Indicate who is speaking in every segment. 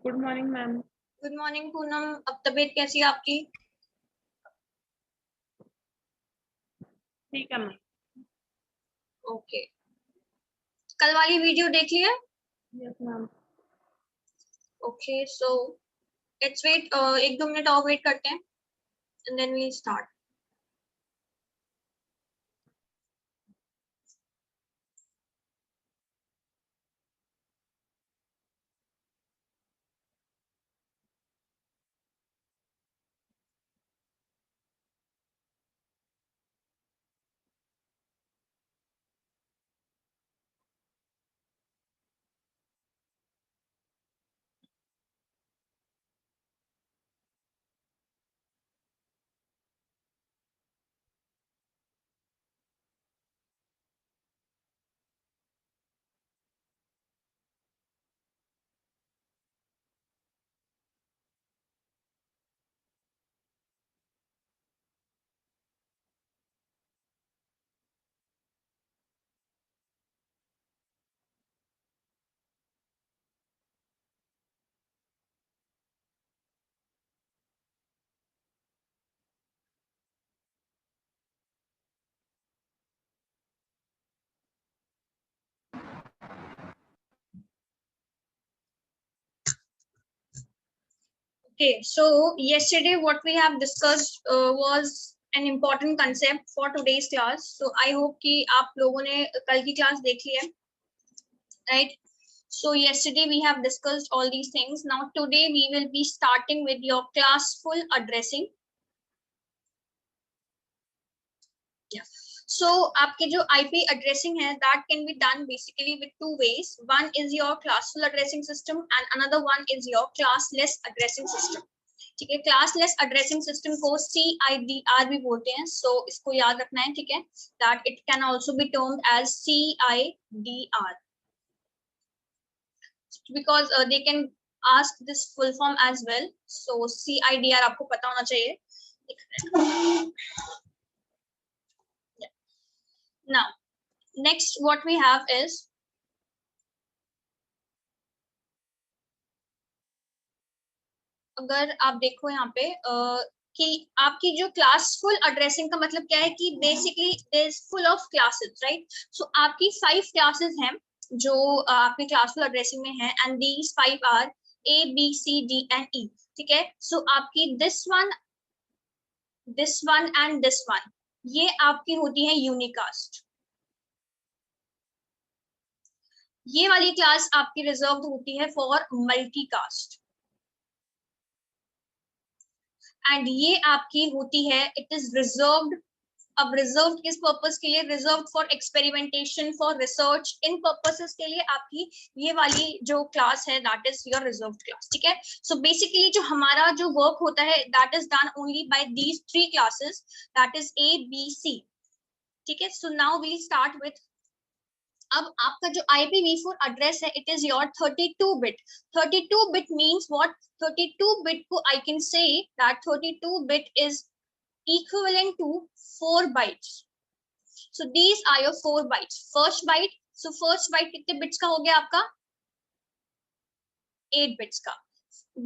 Speaker 1: Good morning ma'am.
Speaker 2: Good morning Poonam, अब तबीयत कैसी है आपकी?
Speaker 1: ठीक है मैम।
Speaker 2: ओके, कल वाली वीडियो देख लिया?
Speaker 1: Yes ma'am.
Speaker 2: Okay, so let's wait, 1-2 minute और वेट करते हैं and then we start. Okay, so yesterday what we have discussed was an important concept for today's class. So I hope कि आप लोगों ने कल की क्लास देख ली है, right? So yesterday we have discussed all these things. Now today we will be starting with your class full addressing. Yeah. So आपके जो IP addressing है, that can be done basically with two ways. One is your classful addressing system and another one is your classless addressing system. ठीक है, classless addressing system को CIDR भी बोलते हैं, so इसको याद रखना है, ठीक है? That it can also be termed as CIDR because they can ask this full form as well. So CIDR आपको पता होना चाहिए. Now, next what we have is अगर आप देखो यहाँ पे कि आपकी जो क्लासफुल एड्रेसिंग का मतलब क्या है कि basically there is full of classes, right? So आपकी 5 क्लासेस हैं जो आपके क्लासफुल एड्रेसिंग में है and these 5 are A B C D and E, ठीक है? सो आपकी this one and this one ये आपकी होती है यूनिकास्ट. ये वाली क्लास आपकी रिजर्व होती है फॉर मल्टीकास्ट एंड ये आपकी होती है इट इज रिजर्व्ड. अब रिजर्व किस पर्पस के लिए? Reserve for experimentation, for research, in purposes के लिए आपकी ये वाली जो क्लास है that is your reserved class, ठीक है? सो बेसिकली जो हमारा जो वर्क होता है that is done only by these 3 classes, that is A B C, ठीक है? So now we start with, अब आपका जो IPv4 एड्रेस है it is your 32 bit. 32 bit means what? 32 bit को I can say that 32 bit is equivalent to 4 bytes. So these are your 4 bytes. First byte, so first byte कितने bits का हो गया आपका? 8 bits का.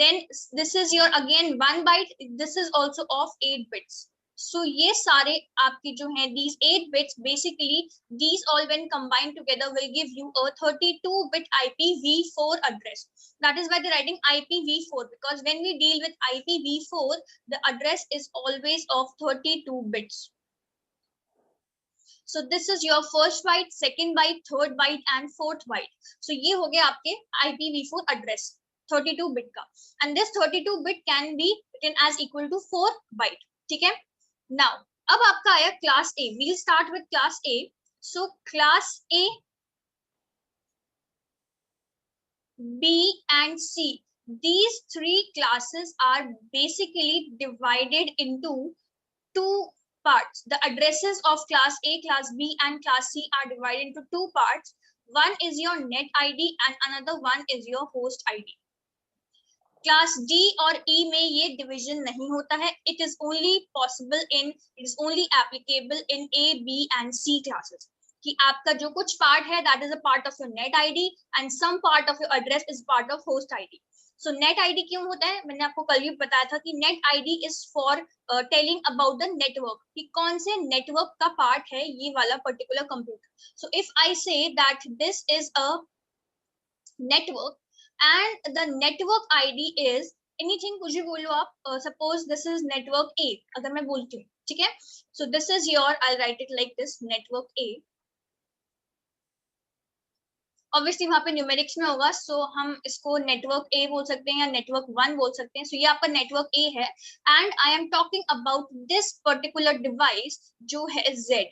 Speaker 2: Then this is your again 1 byte. This is also of 8 bits. So ये सारे आपके जो हैं these 8 bits basically these all when combined together will give you a 32 bit IPv4 address. That is why they're writing IPv4 because when we deal with IPv4 the address is always of 32 bits. So this is your first byte, second byte, third byte and fourth byte. So ये हो गया आपके IPv4 address 32 bit का and this 32 bit can be written as equal to 4 byte, ठीक है? Now अब आपका आया class A. We'll start with class A. So class A, B and C, these 3 classes are basically divided into 2 parts. The addresses of class A, class B and class C are divided into 2 parts. One is your net ID and another one is your host ID. Class D और E में ये division नहीं होता है. It is only possible in, it is only applicable in A, B and C classes. कि आपका जो कुछ part है that is a part of your net ID and some part of your address is part of host ID. So net ID क्यों होता है, मैंने आपको कल भी बताया था कि net ID is for telling about the network, कि कौन से नेटवर्क का पार्ट है ये वाला particular computer. So if I से that this is a network and the network ID is anything, कुछ भी बोलो आप. Suppose this is network A, अगर मैं बोलती हूँ, ठीक है. So this is your, I'll write it like this, network A. Obviously वहां पे न्यूमेरिक्स में होगा, सो हम इसको नेटवर्क ए बोल सकते हैं या नेटवर्क 1 बोल सकते हैं. सो ये आपका नेटवर्क ए है and I am talking about this particular device जो है Z,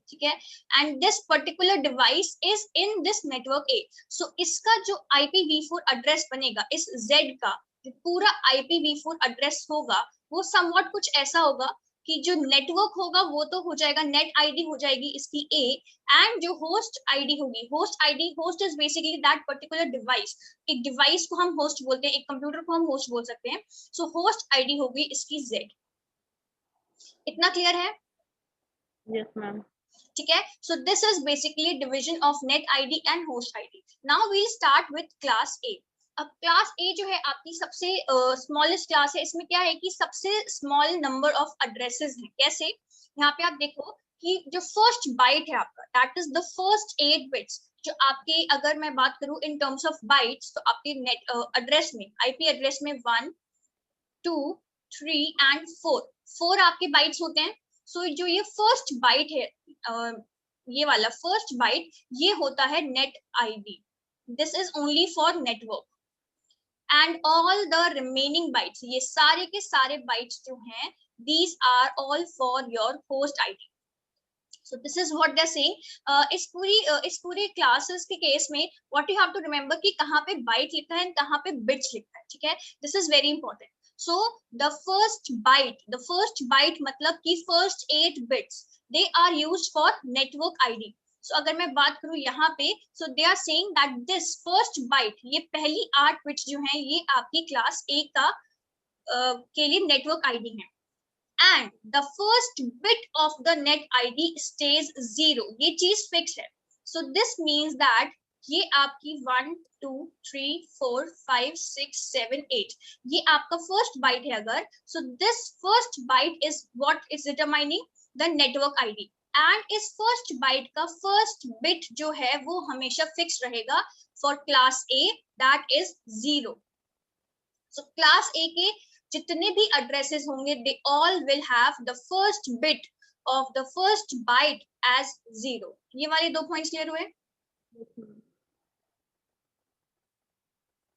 Speaker 2: ठीक है. And this particular device is in this network A. So इसका जो IPv4 एड्रेस बनेगा इस Z का, जो पूरा IPv4 एड्रेस होगा वो समवॉट कुछ ऐसा होगा कि जो नेटवर्क होगा वो तो हो जाएगा, नेट आईडी हो जाएगी इसकी A, एंड जो होस्ट आईडी होगी, host ID, host is basically that particular device. एक डिवाइस को हम होस्ट बोलते हैं, एक कंप्यूटर को हम होस्ट बोल सकते हैं. सो होस्ट आईडी होगी इसकी Z. इतना क्लियर है?
Speaker 1: Yes ma'am.
Speaker 2: ठीक है. So this is basically division of net ID and host ID. Now we start with class A. अब क्लास ए जो है आपकी सबसे स्मॉलेस्ट क्लास है. इसमें क्या है कि सबसे स्मॉल नंबर ऑफ एड्रेसेस हैं. कैसे? यहाँ पे आप देखो कि जो फर्स्ट बाइट है आपका, that is the first 8 bits जो आपके, अगर मैं बात करूं इन टर्म्स ऑफ बाइट्स, तो आपके नेट एड्रेस में, आईपी एड्रेस में 1 2 3 एंड 4 आपके बाइट्स होते हैं. सो जो ये फर्स्ट बाइट है, ये वाला फर्स्ट बाइट, ये होता है net ID. This is only for network. And all the remaining bytes, ये सारे के सारे बाइट्स जो हैं, these are all for your host ID. So this is what they're saying. इस पूरी क्लासेस के केस में what you have to remember कि कहाँ पे बाइट लिखा है कहाँ पे बिट्स लिखा है. ठीक है, this is very important. So the first byte मतलब कि first 8 bits, they are used for network ID. So अगर मैं बात करूं यहाँ पे, so they are saying that this first byte, ये पहली 8 बिट्स जो हैं, ये आपकी क्लास A का के लिए नेटवर्क आईडी है. And the first bit of the net ID stage 0. ये चीज फिक्स है. सो दिस मीन्स दैट ये आपकी 1 2 3 4 5 6 7 8, ये आपका फर्स्ट बाइट है अगर. So this first byte is what is determining the network ID. And इस फर्स्ट बाइट का फर्स्ट बिट जो है वो हमेशा फिक्स रहेगा for class A, that is 0. So class A के जितने भी एड्रेसेस होंगे, they all will have the first bit of the first byte as 0. ये वाले 2 पॉइंट्स क्लियर हुए?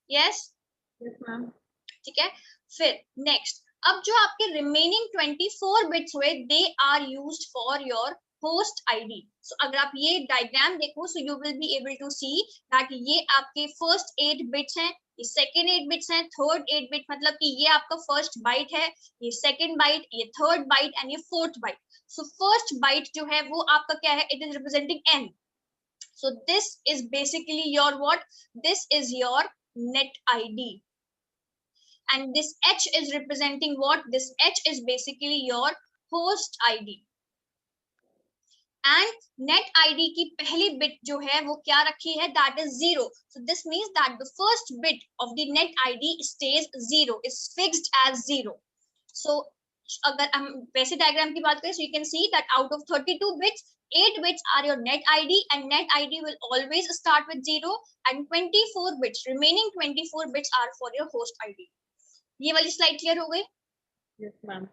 Speaker 2: Yes
Speaker 1: ma'am.
Speaker 2: ठीक है. फिर नेक्स्ट, अब जो आपके रिमेनिंग 24 बिट्स हुए, they are used for your host ID. So अगर आप ये डायग्राम देखो, so you will be able to see that ये आपके फर्स्ट 8 बिट्स हैं, ये सेकेंड 8 बिट्स हैं, थर्ड 8 बिट मतलब कि ये आपका फर्स्ट बाइट है, ये सेकेंड बाइट, ये थर्ड बाइट एंड ये fourth byte. So first byte जो है वो आपका क्या है? It is representing n. So this is basically your what? This is your net ID. And this H is representing what? This H is basically your host ID. And net ID की पहली bit जो है वो क्या रखी है? That is 0. So this means that the first bit of the net ID stays 0, is fixed as 0. So अगर हम वैसे डायग्राम की बात करें, so you can see that out of 32 bits, 8 bits are your net ID, and net ID will always start with 0, and 24 bits, remaining 24 bits are for your host ID. ये वाली slide clear हो गई?
Speaker 1: Yes ma'am.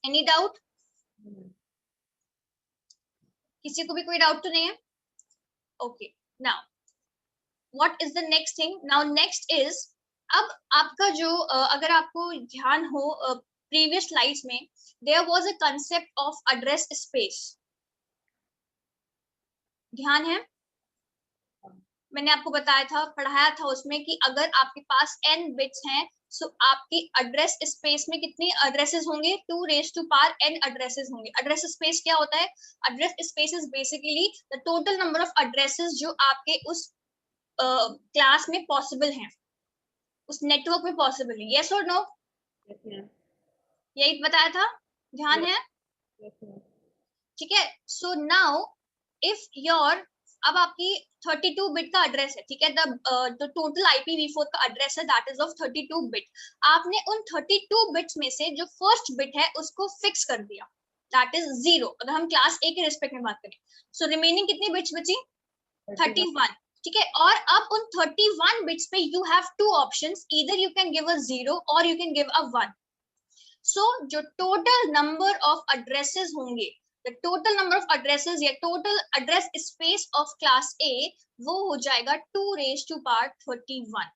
Speaker 2: Any doubt? किसी को भी कोई doubt तो नहीं है? Okay. Now what is the next thing? Now next is, अब आपका जो अगर आपको ध्यान हो प्रीवियस स्लाइड्स में, there was a concept of address space. ध्यान है? मैंने आपको बताया था, पढ़ाया था उसमें कि अगर आपके पास n बिट्स हैं, सो आपके एड्रेस स्पेस में कितने एड्रेसेस होंगे? 2 raised to power n addresses होंगे. एड्रेस स्पेस क्या होता है? Address space is basically the total number of addresses जो आपके उस क्लास में पॉसिबल हैं, उस नेटवर्क में पॉसिबल है. यस और नो? यही बताया था. ध्यान है? ठीक है. सो नाउ इफ योर अब आपकी 32 बिट का एड्रेस है, ठीक है, द टोटल IPv4 का एड्रेस है दैट इज ऑफ 32 बिट। आपने उन 32 बिट्स में से जो फर्स्ट बिट है उसको फिक्स कर दिया, दैट इज 0, अगर हम क्लास ए के रिस्पेक्ट में बात करें। सो रिमेनिंग कितनी बिट्स बची? 31, ठीक है। और अब उन 31 बिट्स पे you have two options, either you can give a 0 और you can give a 1। So जो टोटल नंबर ऑफ एड्रेसेस होंगे, the total number of addresses या total address space of class A, वो हो जाएगा 2^31।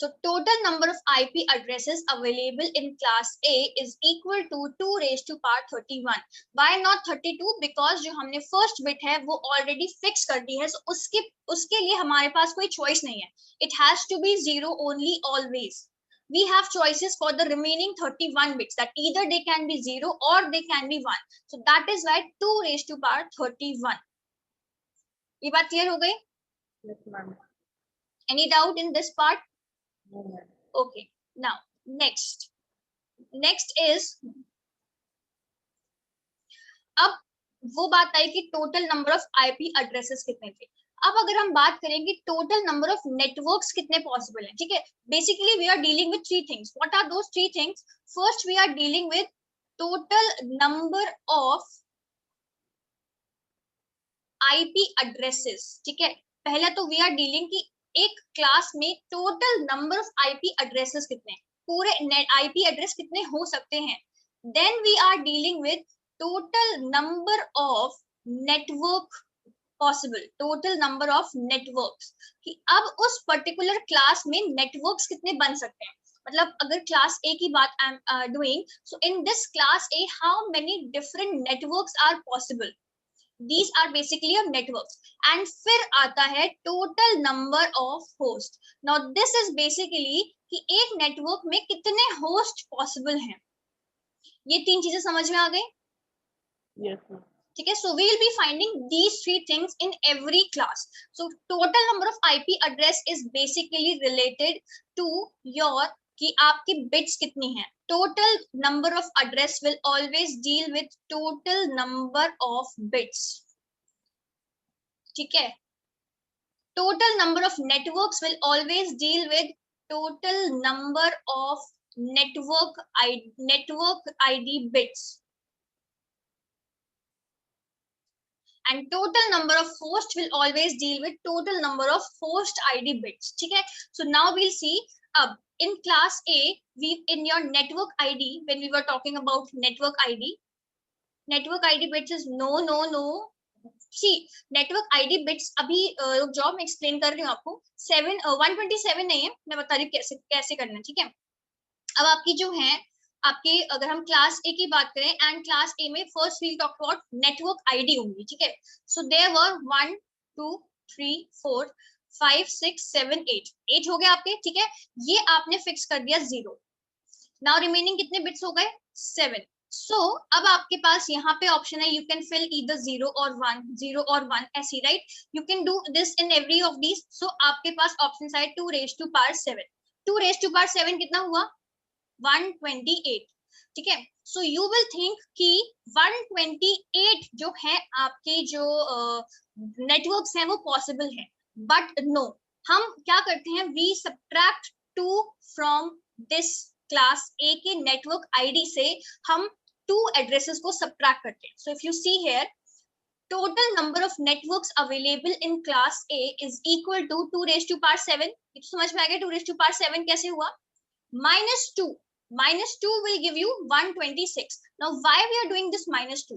Speaker 2: So total number of IP addresses available in class A is equal to 2^31. Why not 32? Because जो हमने first bit है वो already fix कर दी है, so उसके लिए हमारे पास कोई choice नहीं है. It has to be 0 only always. We have choices for the remaining 31 bits that either they can be 0 or they can be 1. So that is why 2^31. ये बात clear हो गई?
Speaker 1: Yes, ma'am.
Speaker 2: Any doubt in this part?
Speaker 1: No, ma'am.
Speaker 2: Okay, now next is, अब वो बात आई कि total number of IP addresses कितने थे। अब अगर हम बात करें कि टोटल नंबर ऑफ नेटवर्क्स कितने पॉसिबल हैं, ठीक है, basically we are dealing with 3 things. What are those 3 things? First we are dealing with total number of IP addresses, ठीक है। पहला तो वी आर डीलिंग कि एक क्लास में total number of IP addresses कितने, पूरे IP एड्रेस कितने हो सकते हैं। Then we are dealing with total number of network possible, total number of networks, कि अब उस पर्टिकुलर क्लास में नेटवर्क्स कितने बन सकते हैं। मतलब अगर क्लास ए की बात I am doing, so in this class A how many different networks are possible, these are basically your networks. And फिर आता है total number of host. Now this is basically कि एक नेटवर्क में कितने host possible हैं। ये 3 चीजें समझ में आ गई?
Speaker 1: Yes, ma'am.
Speaker 2: ठीक है, so we will be finding these 3 things in every class. So total number of IP address is basically related to your कि आपकी बिट्स कितनी हैं। Total number of address will always deal with total number of bits, ठीक है। Total number of networks will always deal with total number of network ID bits, and total number of host will always deal with total number of host ID bits, ठीक है। So now we'll see, अब in class A, we in your network ID, when we were talking about network ID bits is no, see network ID bits अभी job में explain कर रही हूँ आपको, 127 नहीं है, मैं बता रही हूँ कैसे करना है, ठीक है। अब आपकी जो है आपके, अगर हम क्लास ए की बात करें, एंड क्लास ए में first we'll talk about network ID होंगी, ठीक है। सो देयर वर 1 2 3 4 5 6 7 8 हो गए आपके, ठीक है। ये आपने फिक्स कर दिया 0। नाउ रिमेनिंग कितने बिट्स हो गए? 7। सो अब आपके पास यहाँ पे ऑप्शन है, यू कैन फिल ईदर 0 और 1 ऐसी, right. You can do this in every of these. So आपके पास ऑप्शन है 2^7। 2^7 कितना हुआ? 128, ठीक है। सो यू विल थिंक कि 128 जो है आपके जो नेटवर्क्स हैं वो पॉसिबल है, बट नो। हम क्या करते हैं, we subtract 2 from this class A के नेटवर्क आईडी से हम 2 एड्रेसेस को सब्ट्रैक्ट करते हैं। So if you see here, total number of networks available in class A is equal to 2^7। ये तो समझ में आ गया 2^7 कैसे हुआ? -2 will give you 126. Now why we are doing this -2?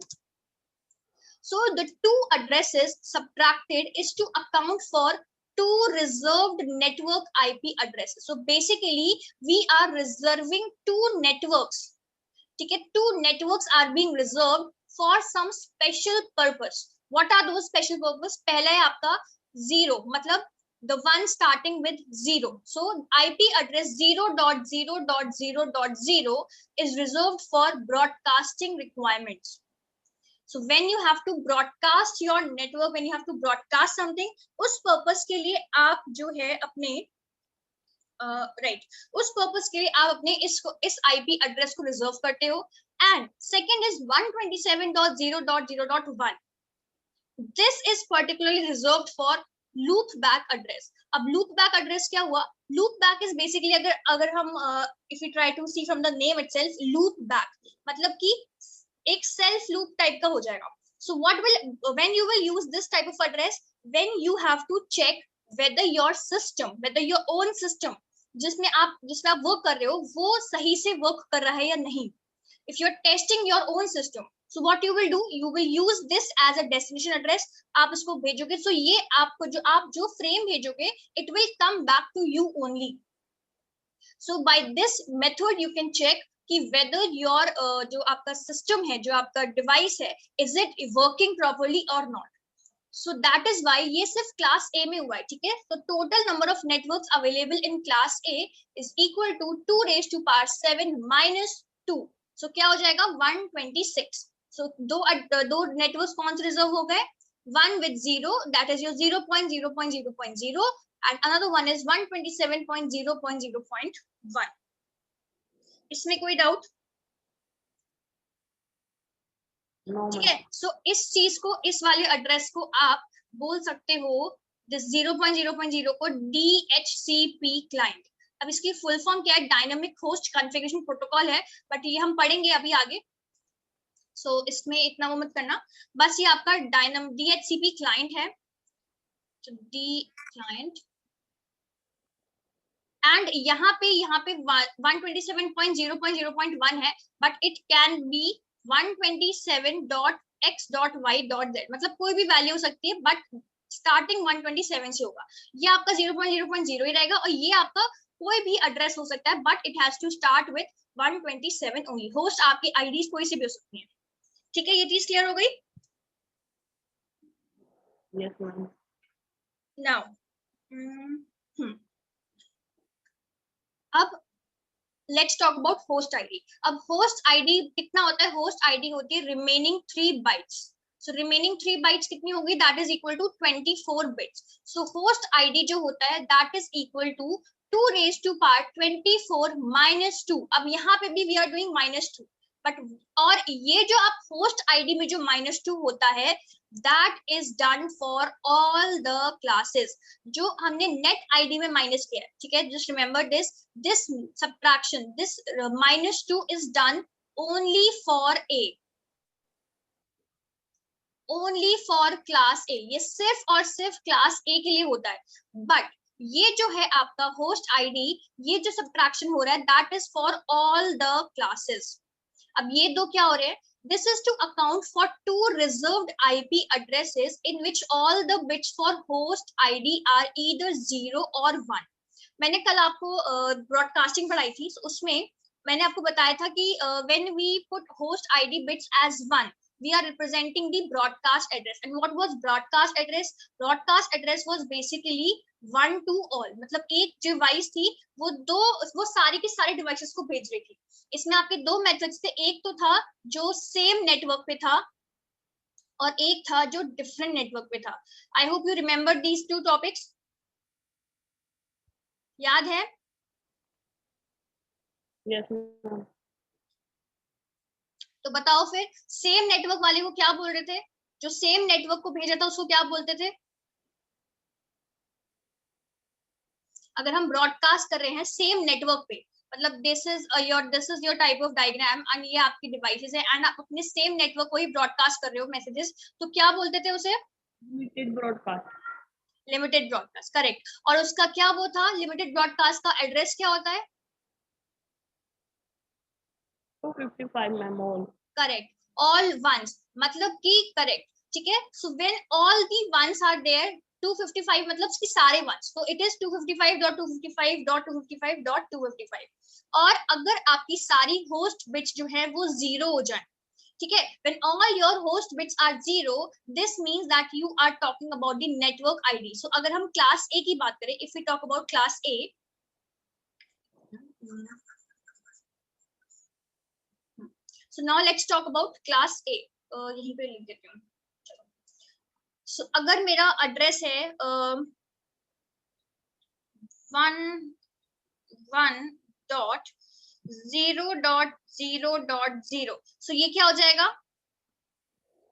Speaker 2: So the 2 addresses subtracted is to account for 2 reserved network IP addresses. So basically we are reserving 2 networks, ठीक है। 2 networks are being reserved for some special purpose. What are those special purpose? पहला है आपका 0, मतलब the one starting with 0. So IP address 0.0.0.0 is reserved for broadcasting requirements. So when you have to broadcast your network, when you have to broadcast something, उस purpose के लिए आप जो है अपने उस पर्पस के लिए आप अपने इस IP एड्रेस को रिजर्व करते हो। And second is 127.0.0.1। This is particularly reserved for loop back address. अब लूप बैक एड्रेस क्या हुआ? लूप बैक इज बेसिकली, अगर हम if you try to see from the name itself, loop back मतलब कि एक सेल्फ लूप टाइप का हो जाएगा. So what will, when you will use this type of address, when you have to check whether your system, whether your own system जिसमें आप work कर रहे हो वो सही से वर्क कर रहा है या नहीं. If you're testing your own system, so what you will do, you will use this as a destination address. आप इसको भेजोगे, so ये आपको आप जो फ्रेम भेजोगे, it will come back to you only. So by this method you can check कि whether your जो आपका सिस्टम है, जो आपका डिवाइस है, is it working properly or not. So that is why ये सिर्फ क्लास A में हुआ है. ठीक है, तो total number of networks available in class A is equal to 2 raised to power 7 minus 2. So क्या हो जाएगा? 126. So दो नेटवर्क्स कौन से रिजर्व हो गए? One with 0, that is your 0.0.0.0, and another one is 127.0.0.1. इसमें कोई डाउट?
Speaker 1: No,
Speaker 2: ठीक
Speaker 1: ma'am.
Speaker 2: है, सो इस चीज को, इस वाले एड्रेस को आप बोल सकते हो, दिस 0.0.0 को DHCP क्लाइंट. अब इसकी फुल फॉर्म क्या है? डायनामिक होस्ट कॉन्फ़िगरेशन प्रोटोकॉल है, बट ये हम पढ़ेंगे अभी आगे. सो इसमें इतना वो मत करना, बस ये आपका DHCP क्लाइंट है. डी क्लाइंट, एंड यहाँ पे 127.0.0.1 है, but it can be 127.x.y.z, मतलब कोई भी वैल्यू हो सकती है, बट स्टार्टिंग 127 से होगा. ये आपका 0.0.0 ही रहेगा, और ये आपका कोई भी एड्रेस हो सकता है, but it has to start with 127 only. Host आपकी आईडीज कोई सी भी हो सकती है. ठीक है, ये चीज क्लियर हो गई?
Speaker 1: Yes, ma'am.
Speaker 2: नाउ अब let's talk about host ID. अब होस्ट आईडी कितना होता है? होस्ट आईडी होती है remaining 3 bytes. So remaining 3 bytes कितनी होगी? That is equal to 24 bits. So host ID जो होता है that is equal to 2 raised to power 24 minus 2. अब यहाँ पे भी वी आर डूइंग -2, बट और ये जो आप होस्ट आईडी में जो -2 होता है, that is done for all the classes जो हमने नेट आईडी में माइनस किया है. ठीक है, just remember this subtraction, this -2 is done only for A, only for class A. ये सिर्फ और सिर्फ क्लास A के लिए होता है. बट ये जो है आपका होस्ट आईडी, ये जो सब्ट्रैक्शन हो रहा है that is for all the classes. अब ये दो क्या हो रहे हैं? This is to account for 2 reserved IP addresses in which all the bits for host ID are either 0 or 1. मैंने कल आपको ब्रॉडकास्टिंग पढ़ाई थी, उसमें मैंने आपको बताया था कि when we put host ID bits as 1, we are representing the broadcast address. And what was broadcast address? Broadcast address was basically 1 to all, मतलब एक डिवाइस थी, वो सारी की सारी डिवाइसेस को भेज रही थी. इसमें आपके दो मेथड्स थे, एक तो था जो सेम नेटवर्क पे था, और एक था जो डिफरेंट नेटवर्क पे था. I hope you remember these 2 topics. याद है?
Speaker 1: Yes, ma'am.
Speaker 2: तो बताओ फिर, सेम नेटवर्क वाले को क्या बोल रहे थे? जो सेम नेटवर्क को भेजा था उसको क्या बोलते थे? अगर हम ब्रॉडकास्ट कर रहे हैं सेम नेटवर्क पे, मतलब this is your type of diagram, and ये आपकी डिवाइसेस है, एंड आप अपने सेम नेटवर्क को ही ब्रॉडकास्ट कर रहे हो मैसेजेस, तो क्या बोलते थे उसे?
Speaker 1: Limited broadcast.
Speaker 2: Limited broadcast, correct. और उसका क्या वो था? लिमिटेड ब्रॉडकास्ट का एड्रेस क्या होता है?
Speaker 1: 255, ma'am. All.
Speaker 2: Correct. All once मतलब कि करेक्ट. ठीक है, so when all the ones are there, 255 मतलब कि सारे वंस, तो इट इज 255.255.255.255. और अगर आपकी सारी होस्ट बिट्स जो है वो 0 हो जाए, ठीक है, when all your host bits are 0, this means that you are talking about the network ID. So अगर हम क्लास A की बात करें, if we talk about class A, so now let's talk about class A. यहीं पे लिख देती हूँ. So अगर मेरा एड्रेस है 11.0.0.0, so ये क्या हो जाएगा?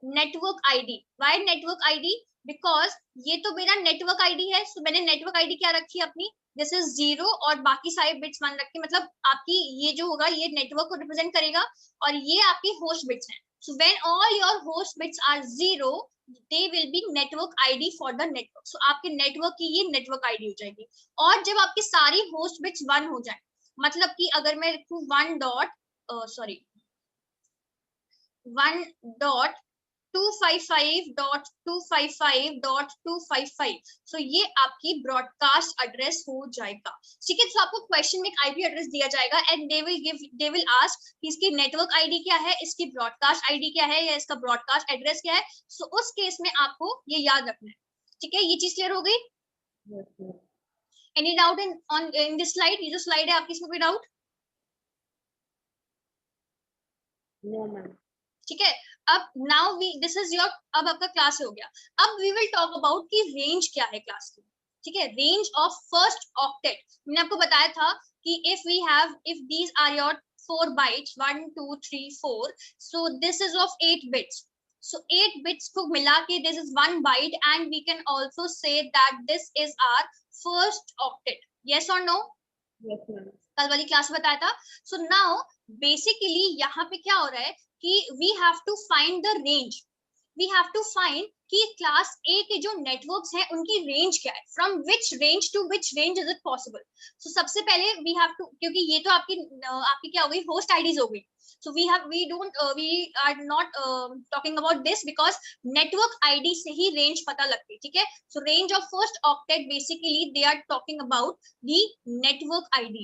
Speaker 2: Network ID. Why network ID? Because ये तो मेरा नेटवर्क आईडी है, सो मैंने नेटवर्क आईडी क्या रखी है अपनी, दिस इज 0 और बाकी सारे बिट्स मान रखे, मतलब आपकी ये जो होगा ये नेटवर्क को रिप्रेजेंट करेगा और ये आपकी होस्ट बिट्स हैं. So when all your host bits are 0 they will be network ID for the network. So आपके नेटवर्क की ये नेटवर्क आईडी हो जाएगी. और जब आपकी सारी होस्ट बिट्स 1 हो जाए, मतलब कि अगर मैं लिखूं 1 डॉट सॉरी 1 डॉट 255.255.255, सो ये आपकी ब्रॉडकास्ट एड्रेस हो जाएगा. ठीक है, तो आपको क्वेश्चन में एक आईपी एड्रेस दिया जाएगा एंड दे विल आस्क कि इसकी नेटवर्क आईडी क्या है, इसकी ब्रॉडकास्ट आईडी क्या है या इसका ब्रॉडकास्ट एड्रेस क्या है. सो उस केस में आपको ये याद रखना है. ठीक है, ये चीज क्लियर हो गई?
Speaker 1: Yes, ma'am.
Speaker 2: Any doubt in this slide? ये जो स्लाइड है आपकी, इसमें कोई डाउट?
Speaker 1: No, ma'am.
Speaker 2: ठीक है, अब now we this is your, अब आपका क्लास हो गया. अब वी विल टॉक अबाउट कि रेंज क्या है क्लास की. ठीक है, रेंज ऑफ फर्स्ट ऑक्टेट. मैंने आपको बताया था कि if these are your 4 bytes 1 2 3 4, so this is of 8 bits. So 8 bits को मिला के this is 1 byte and we can also say that this is our first octet. Yes और no?
Speaker 1: Yes, ma'am.
Speaker 2: कल वाली क्लास में बताया था. So now basically यहाँ पे क्या हो रहा है कि we have to find the range. We have to find कि क्लास ए के जो नेटवर्क्स हैं उनकी रेंज क्या है, from which range to which range is it possible. So सबसे पहले वी हैव टू, क्योंकि ये तो आपकी क्या हो गई, होस्ट आईडीज हो गई. So we are not talking about this because network ID से ही range पता लगती है. ठीक है, so range of first octet basically they are talking about the network ID.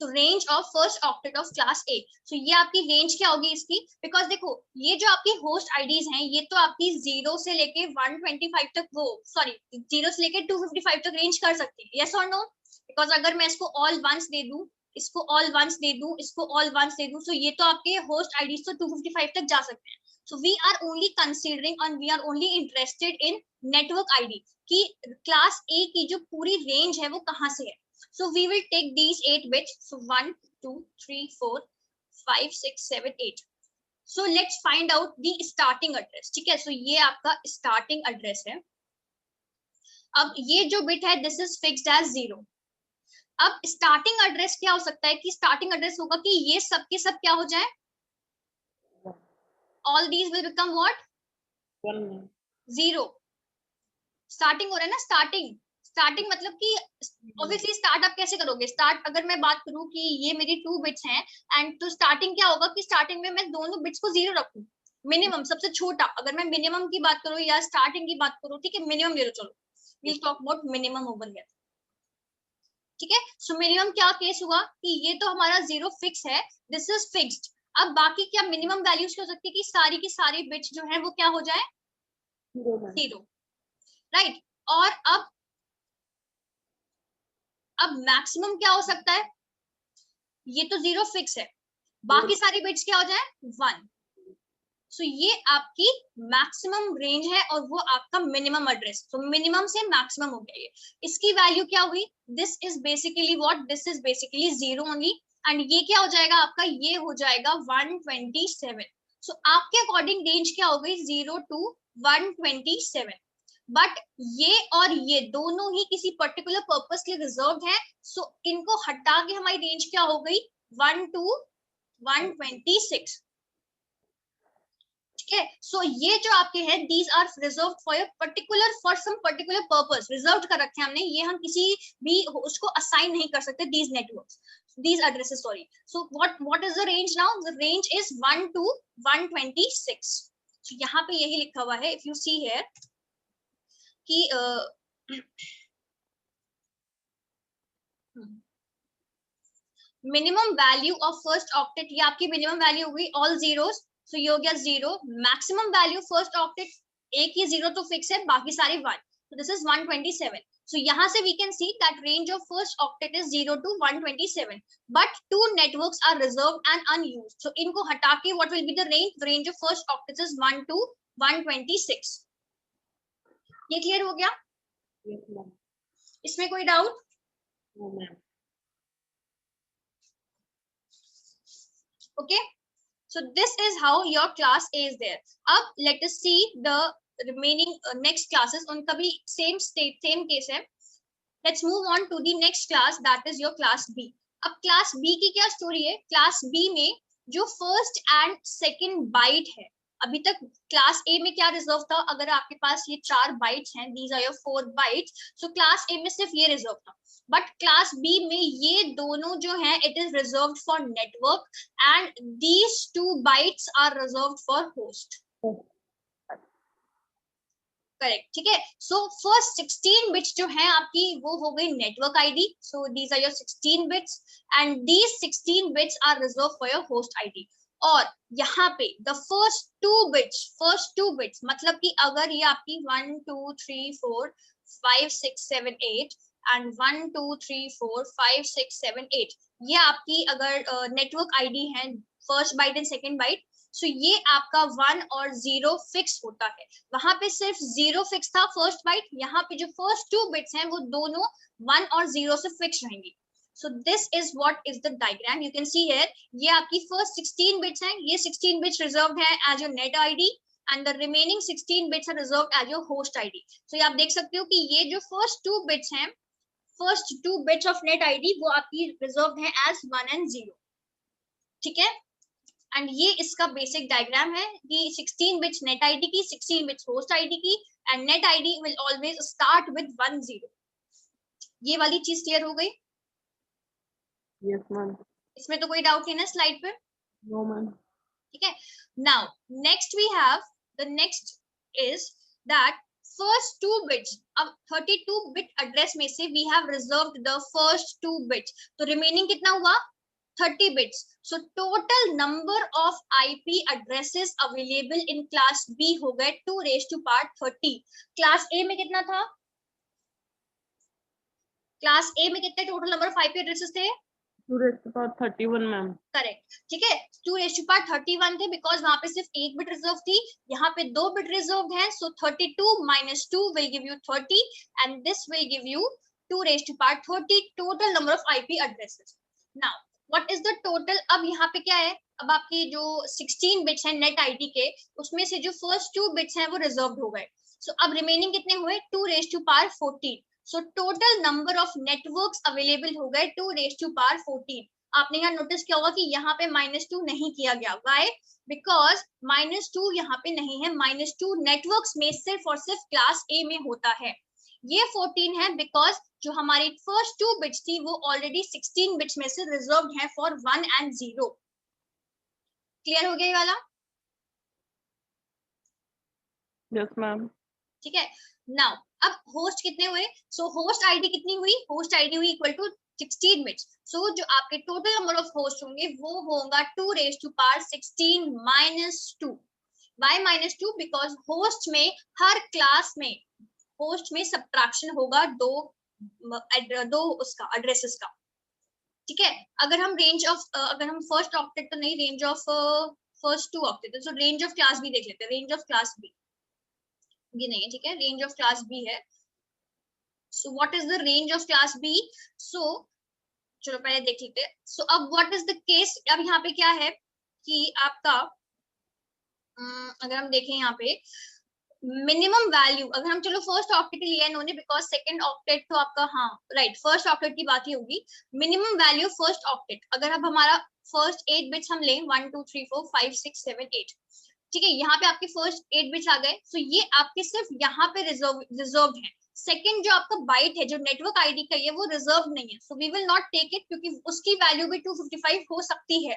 Speaker 2: तो range of first octet of class A. So ये आपकी range क्या होगी इसकी, बिकॉज देखो ये जो आपकी होस्ट आईडीज हैं ये तो आपकी 0 से लेके 125 तक, वो सॉरी 0 से लेके 255 तक रेंज कर सकती है. यस और नो? बिकॉज अगर मैं इसको ऑल वंस दे दूं, इसको ऑल वंस दे दूं, इसको ऑल वंस दे दूं, सो ये तो आपके होस्ट आईडीज तो 255 तक जा सकते हैं. So we are only considering and we are only interested in network ID कि क्लास ए की जो पूरी रेंज है वो कहाँ से है. So we will take these 8 bits. So 1, 2, 3, 4, 5, 6, 7, 8. So let's find out the starting address. ठीक है, so ये आपका starting address है. अब ये जो bit है, this is fixed as 0. अब starting address क्या हो सकता है कि starting address होगा कि ये सब के सब क्या हो जाए, all these will become what?
Speaker 1: 1, ma'am.
Speaker 2: 0. Starting हो रहा है ना, स्टार्टिंग मतलब कि ऑब्वियसली स्टार्ट आप कैसे करोगे. स्टार्ट अगर मैं बात करूं कि ये मेरी 2 बिट्स हैं एंड तो स्टार्टिंग क्या होगा कि स्टार्टिंग में मैं दोनों बिट्स को 0 रखूं. मिनिमम सबसे छोटा, अगर मैं मिनिमम की बात करूं या स्टार्टिंग की बात करूं, ठीक है मिनिमम ले लो, चलो will talk about minimum over here. ठीक है, सो मिनिमम क्या केस हुआ कि ये तो हमारा 0 फिक्स है, दिस इज फिक्स्ड. अब बाकी क्या मिनिमम वैल्यूज क्या हो सकती है कि सारी की सारी बिट्स जो है वो क्या हो जाए,
Speaker 1: 0, ma'am.
Speaker 2: 0. राइट, और अब मैक्सिमम क्या हो सकता है, ये तो 0 फिक्स है, बाकी सारी बिट्स क्या हो जाए 1. सो ये आपकी मैक्सिमम रेंज है और वो आपका मिनिमम एड्रेस. तो मिनिमम से मैक्सिमम हो गया. ये इसकी वैल्यू क्या हुई, this is basically what, this is basically 0 only. And ये क्या हो जाएगा आपका, ये हो जाएगा 127. सो आपके अकॉर्डिंग रेंज क्या हो गई 0 to 127. बट ये और ये दोनों ही किसी पर्टिकुलर पर्पस के लिए रिजर्व्ड है. सो इनको हटा के हमारी रेंज क्या हो गई 1 to 126. ठीक है, सो ये जो आपके हैं these are reserved for particular, for some particular purpose reserved कर रखे हैं हमने. ये हम किसी भी उसको असाइन नहीं कर सकते these networks, these addresses, sorry. So what is the range now? The range is 1 to 126. So यहाँ पे यही लिखा हुआ है, if you see here कि minimum value of first octet, ये आपकी मिनिमम वैल्यू हो गई ऑल जीरोस. सो ये हो गया 0. मैक्सिमम वैल्यू फर्स्ट ऑक्टेट एक ही 0 तो फिक्स है, बाकी सारे 1. So this is 127. So यहाँ से we can see that range of first octet is 0 to 127. But 2 networks are reserved and unused. So इनको हटा के what will be the range? The range of first octet is 1 to 126. ये clear हो गया?
Speaker 1: Yes, ma'am.
Speaker 2: इसमें कोई doubt?
Speaker 1: No, ma'am.
Speaker 2: Okay, So this is how your class A is there. अब let us see the remaining next classes. उनका भी same case है. Let's move on to the next class, that is your class B. अब class B की क्या story है? Class B में जो first and second byte है, अभी तक क्लास ए में क्या रिजर्व था? अगर आपके पास ये 4 बाइट्स हैं, these are your 4 bytes, so class A में सिर्फ ये रिजर्व था. बट क्लास बी में ये दोनों जो हैं, it is reserved for network and these 2 bytes are reserved for host. Correct, ठीक है. सो फर्स्ट 16 बिट्स जो है आपकी वो हो गई network ID. So these are your 16 bits and these 16 bits are reserve for your host ID. और यहाँ पे द फर्स्ट 2 बिट्स मतलब कि अगर ये आपकी 1 2 3 4 5 6 7 8 एंड 1 2 3 4 5 6 7 8 ये आपकी अगर नेटवर्क आईडी है, first byte and second byte, so ये आपका 1 और 0 फिक्स होता है. वहां पे सिर्फ 0 फिक्स था फर्स्ट बाइट, यहाँ पे जो फर्स्ट 2 बिट्स हैं वो दोनों 1 और 0 से फिक्स रहेंगी. So this is what is the diagram. You can see here, ये आपकी first 16 bits हैं, ये 16 bits reserved है as your net ID and the remaining 16 bits are reserved as your host ID. So ये आप देख सकते हो कि ये जो first 2 bits हैं, first 2 bits of net ID वो आपकी reserved है as 1 and 0. ठीक है? And ये इसका basic diagram है कि 16 bits net ID की, 16 bits host ID की, and net ID will always start with 1 0. ये वाली चीज क्लियर हो गई?
Speaker 1: Yes, ma'am.
Speaker 2: इसमें तो कोई डाउट नहीं ना स्लाइड पर?
Speaker 1: No, ma'am.
Speaker 2: ठीक है. Now next we have the next is that first 2 bits. अब 32 bit address में से we have reserved the first 2 bits. तो remaining कितना हुआ? 30 bits. So total number of IP addresses available in class B हो गए 2 raised to power 30. class A में कितना था? class A में कितने total number of IP addresses थे?
Speaker 1: 2 raised to power 31, ma'am.
Speaker 2: Correct, ठीक है. 2 raised to power 31 थे बिकॉज वहां पे सिर्फ 1 बिट रिजर्व थी, यहाँ पे 2 बिट रिजर्व है. सो 32 minus 2 will give you 30 and this will give you 2 raised to power 30 total number of IP addresses. Now what is the total? अब यहाँ पे क्या है, अब आपके जो 16 बिट्स हैं नेट आईडी के, उसमें से जो फर्स्ट 2 बिट्स हैं वो रिजर्व्ड हो गए. सो अब रिमेनिंग कितने हुए? 2 raised to power 14. So total number of networks available हो गए 2 raised to power 14. आपने यहाँ नोटिस किया होगा कि यहाँ पे -2 नहीं किया गया. Why? Because -2 यहाँ पे नहीं है. -2 नेटवर्क्स में सिर्फ और सिर्फ क्लास ए में होता है. ये 14 है बिकॉज जो हमारी फर्स्ट 2 बिट्स थी वो ऑलरेडी 16 बिट्स में से रिजर्व्ड है फॉर 1 and 0. क्लियर हो गया ये वाला?
Speaker 1: Yes, ma'am.
Speaker 2: ठीक है. नाउ अब होस्ट कितने हुए? सो होस्ट आईडी कितनी हुई? होस्ट आईडी हुई इक्वल टू 16 बिट्स. सो जो आपके टोटल नंबर ऑफ होस्ट होंगे वो होगा 2 raised to power 16 minus 2. Why -2? Because host में हर क्लास में होस्ट में सब्ट्रैक्शन होगा दो उसका एड्रेसेस का. ठीक है. अगर हम रेंज ऑफ अगर हम फर्स्ट ऑक्टेट तो नहीं, range of first 2 octet, so range of class B देख लेते हैं. रेंज ऑफ क्लास बी ये नहीं है, ठीक है, रेंज ऑफ क्लास बी है. So what is the range of class B? So चलो पहले देख लेते हैं. सो अब व्हाट इज द केस? अब यहाँ पे क्या है कि आपका अगर हम देखें यहाँ पे मिनिमम वैल्यू, अगर हम चलो फर्स्ट ऑक्टेट लिया है इन्होंने बिकॉज सेकंड ऑक्टेट तो आपका, हाँ राइट, फर्स्ट ऑक्टेट की बात ही होगी. मिनिमम वैल्यू फर्स्ट ऑक्टेट, अगर अब हमारा फर्स्ट 8 बिट्स हम लें 1 2 3 4 5 6 7 8, ठीक है, यहाँ पे आपके फर्स्ट 8 बिट्स आ गए. सो ये आपके सिर्फ यहाँ पे रिजर्व्ड है. सेकंड जो आपका बाइट है जो नेटवर्क आईडी का ये वो रिजर्व नहीं है. So we will not take it क्योंकि उसकी वैल्यू भी 255 हो सकती है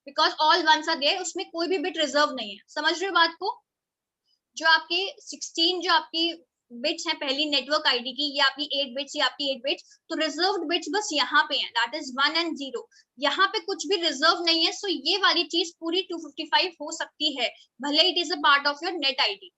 Speaker 2: because all ones are there, उसमें कोई भी बिट रिजर्व नहीं है. समझ रहे हो बात को? जो आपके 16 जो आपकी बिट्स हैं पहली नेटवर्क आईडी की, ये आपकी 8 बिट्स, ये आपकी 8 बिट्स, तो रिजर्व्ड बिट्स बस यहाँ पे हैं, दैट इज 1 and 0. यहाँ पे कुछ भी रिजर्व नहीं है. सो ये वाली चीज पूरी 255 हो सकती है भले it is a part of your net ID.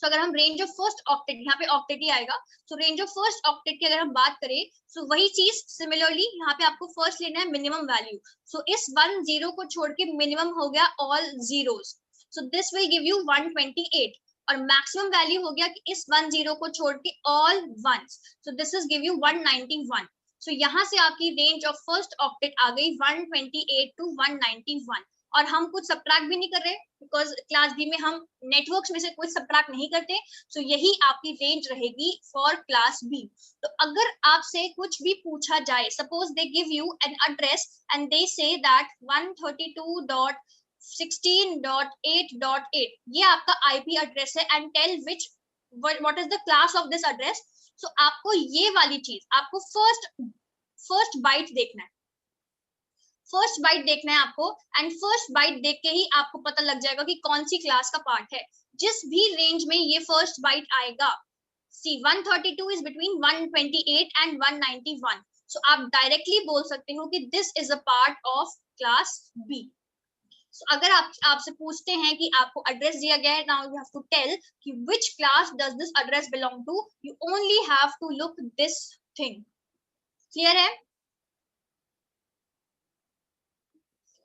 Speaker 2: So अगर हम रेंज ऑफ फर्स्ट ऑक्टेट, यहाँ पे ऑक्टेट ही आएगा, सो रेंज ऑफ फर्स्ट ऑक्टेट की अगर हम बात करें, सो वही चीज सिमिलरली यहाँ पे आपको फर्स्ट लेना है मिनिमम वैल्यू. सो इस 1 0 को छोड़ के मिनिमम हो गया all zeros. So this will give you 128 और मैक्सिमम वैल्यू हो गया कि इस 1 0 को छोड़ के all ones. So this is give you 191. So यहाँ से आपकी रेंज ऑफ फर्स्ट ऑक्टेट आ गई 128 to 191. और हम कुछ सब्ट्रैक्ट भी नहीं कर रहे बिकॉज क्लास बी में हम नेटवर्क्स में से कुछ सब्ट्रैक्ट नहीं करते, सो यही आपकी रेंज रहेगी फॉर क्लास बी। तो अगर आपसे कुछ भी पूछा जाए, suppose they give you an address and they say that 132.16.8.8 ये आपका आईपी एड्रेस है and tell which what is the class of this address, so आपको ये वाली चीज आपको फर्स्ट बाइट देखना है, फर्स्ट बाइट देखना है आपको, एंड फर्स्ट बाइट देख के ही आपको पता लग जाएगा कि कौन सी क्लास का पार्ट है। जिस भी रेंज में ये फर्स्ट बाइट आएगा, see 132 is between 128 and 191, so आप डायरेक्टली बोल सकते हो कि this is a part of class B. So अगर आपसे पूछते हैं कि आपको एड्रेस दिया गया है, now you have to tell कि which class does this address belong to, you only have to look this thing. Clear है?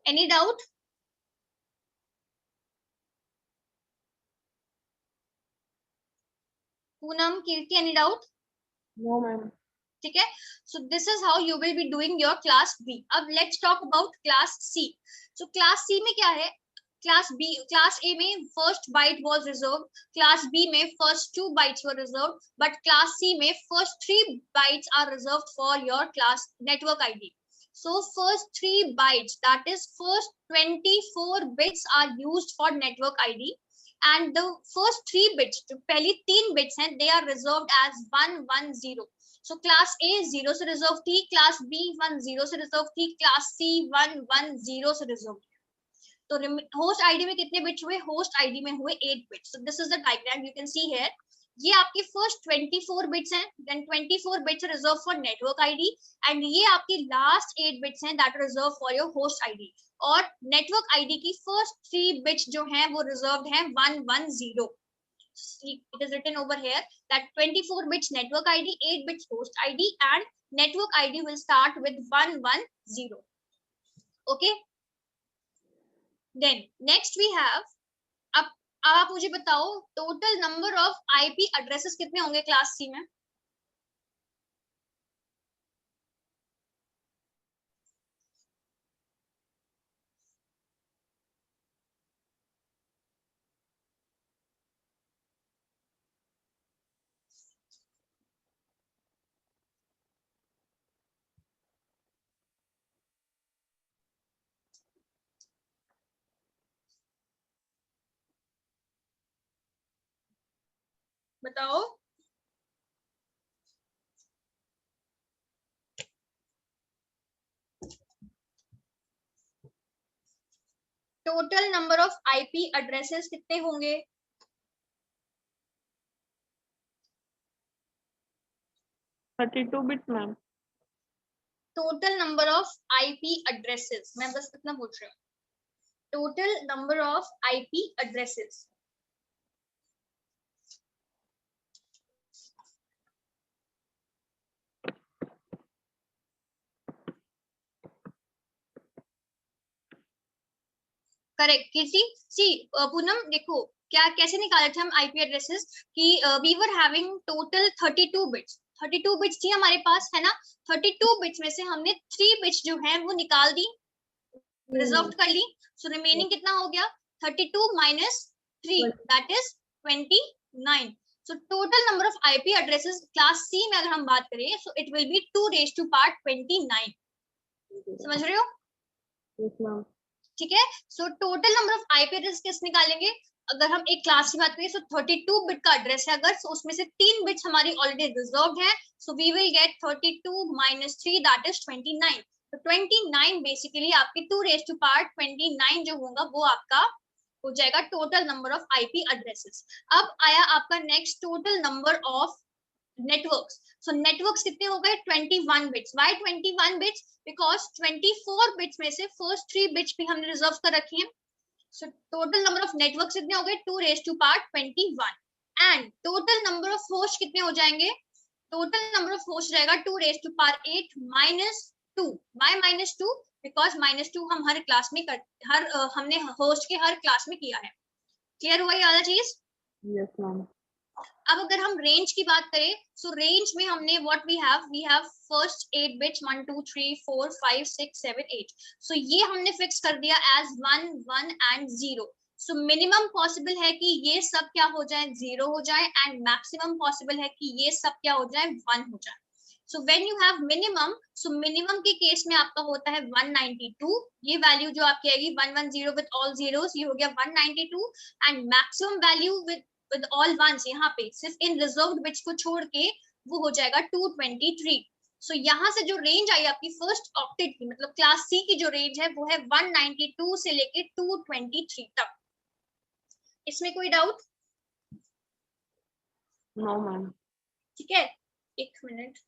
Speaker 2: Any doubt? Poonam, Kirti, any doubt?
Speaker 1: No, ma'am.
Speaker 2: ठीक है, so this is how you will be doing your class B. अब let's talk about class C. So class C में क्या है, class A में first byte was reserved, class B में first 2 bytes were reserved, but class C में first 3 bytes are reserved for your class network ID. So first 3 bytes, that is first 24 bits are used for network ID, and the first 3 bits, जो पहली 3 bits हैं, they are reserved as 110. So class A 0 से reserve थी, class B 10 से reserve थी, class C 110 से reserve थी। तो होस्ट आईडी में कितने बिट्स हुए? होस्ट आईडी में हुए 8 bits. So this is the diagram you can see here. ये आपके फर्स्ट 24 बिट्स हैं, then 24 bits reserve for network ID, and ये आपकी लास्ट 8 बिट्स हैं that reserve for your host ID. और नेटवर्क आईडी की फर्स्ट 3 बिट्स जो हैं वो रिजर्व्ड हैं 110। It is written over here that 24 bits network ID, 8 bits host ID, and network ID will start with 110. Okay, then next we have, अब आप मुझे बताओ total number of IP addresses कितने होंगे क्लास सी में? बताओ। Total number of IP addresses कितने होंगे?
Speaker 1: $32 bits, ma'am.
Speaker 2: Total number of IP addresses, मैं बस इतना पूछ रही हूँ, total number of IP addresses. Correct Kirti. See Poonam देखो क्या कैसे निकाले थे हम आईपी एड्रेसेस कि we were having total 32 bits, 32 bits थी हमारे पास, है ना। 32 बिट्स में से हमने 3 बिट्स जो हैं वो निकाल दी, रिजर्व कर ली। सो रिमेनिंग कितना हो गया? 32 minus 3 that is 29। So total number of IP addresses class C में अगर हम बात करें, so it will be 2 raised to power 29। समझ रहे हो?
Speaker 1: Yes, ma'am.
Speaker 2: ठीक है, सो total number of IP address किस निकालेंगे? अगर हम एक क्लास की बात करें, सो 32 बिट का एड्रेस है अगर, so उसमें से 3 बिट्स हमारी ऑलरेडी रिजर्व्ड है, so we will get 32 minus 3 that is 29। तो 29 बेसिकली आपकी 2 raised to power 29 जो होगा वो आपका हो जाएगा total number of IP addresses. अब आया आपका next total number of networks. So networks कितने हो गए? 21 bits. Why 21 bits? Because 24 bits में से फर्स्ट 3 बिट्स भी हमने रिजर्व कर रखी हैं। सो टोटल नंबर ऑफ नेटवर्क्स कितने हो गए? 2 raised to power 21। And total number of host कितने हो जाएंगे? टोटल नंबर ऑफ होस्ट रहेगा 2 raised to power 8 minus 2। Why minus 2? Because -2 हम हर क्लास में हमने होस्ट के हर क्लास में किया है। क्लियर हुआ ये वाला चीज?
Speaker 1: Yes, ma'am.
Speaker 2: अब अगर हम रेंज की बात करें, सो रेंज में हमने what we have first 8 bits 1 2 3 4 5 6 7 8, so ये हमने फिक्स कर दिया as 1 1 and 0। So minimum possible है कि ये सब क्या हो जाए, 0 हो जाए, एंड मैक्सिमम पॉसिबल है कि ये सब क्या हो जाए, 1 हो जाए। सो when you have minimum, so minimum के केस में आपका होता है 192, ये वैल्यू जो आपकी आएगी 110 विद ऑल जीरोस, ये हो गया 192, and maximum value with all ones, यहाँ पे सिर्फ इन रिजर्व्ड बिट्स को छोड़ के वो हो जाएगा 223। सो यहाँ से जो रेंज आई आपकी फर्स्ट ऑक्टेट की, मतलब क्लास सी की जो रेंज है वो है 192 से लेके 223 तक। इसमें कोई डाउट?
Speaker 1: No ma'am.
Speaker 2: ठीक है, एक मिनट।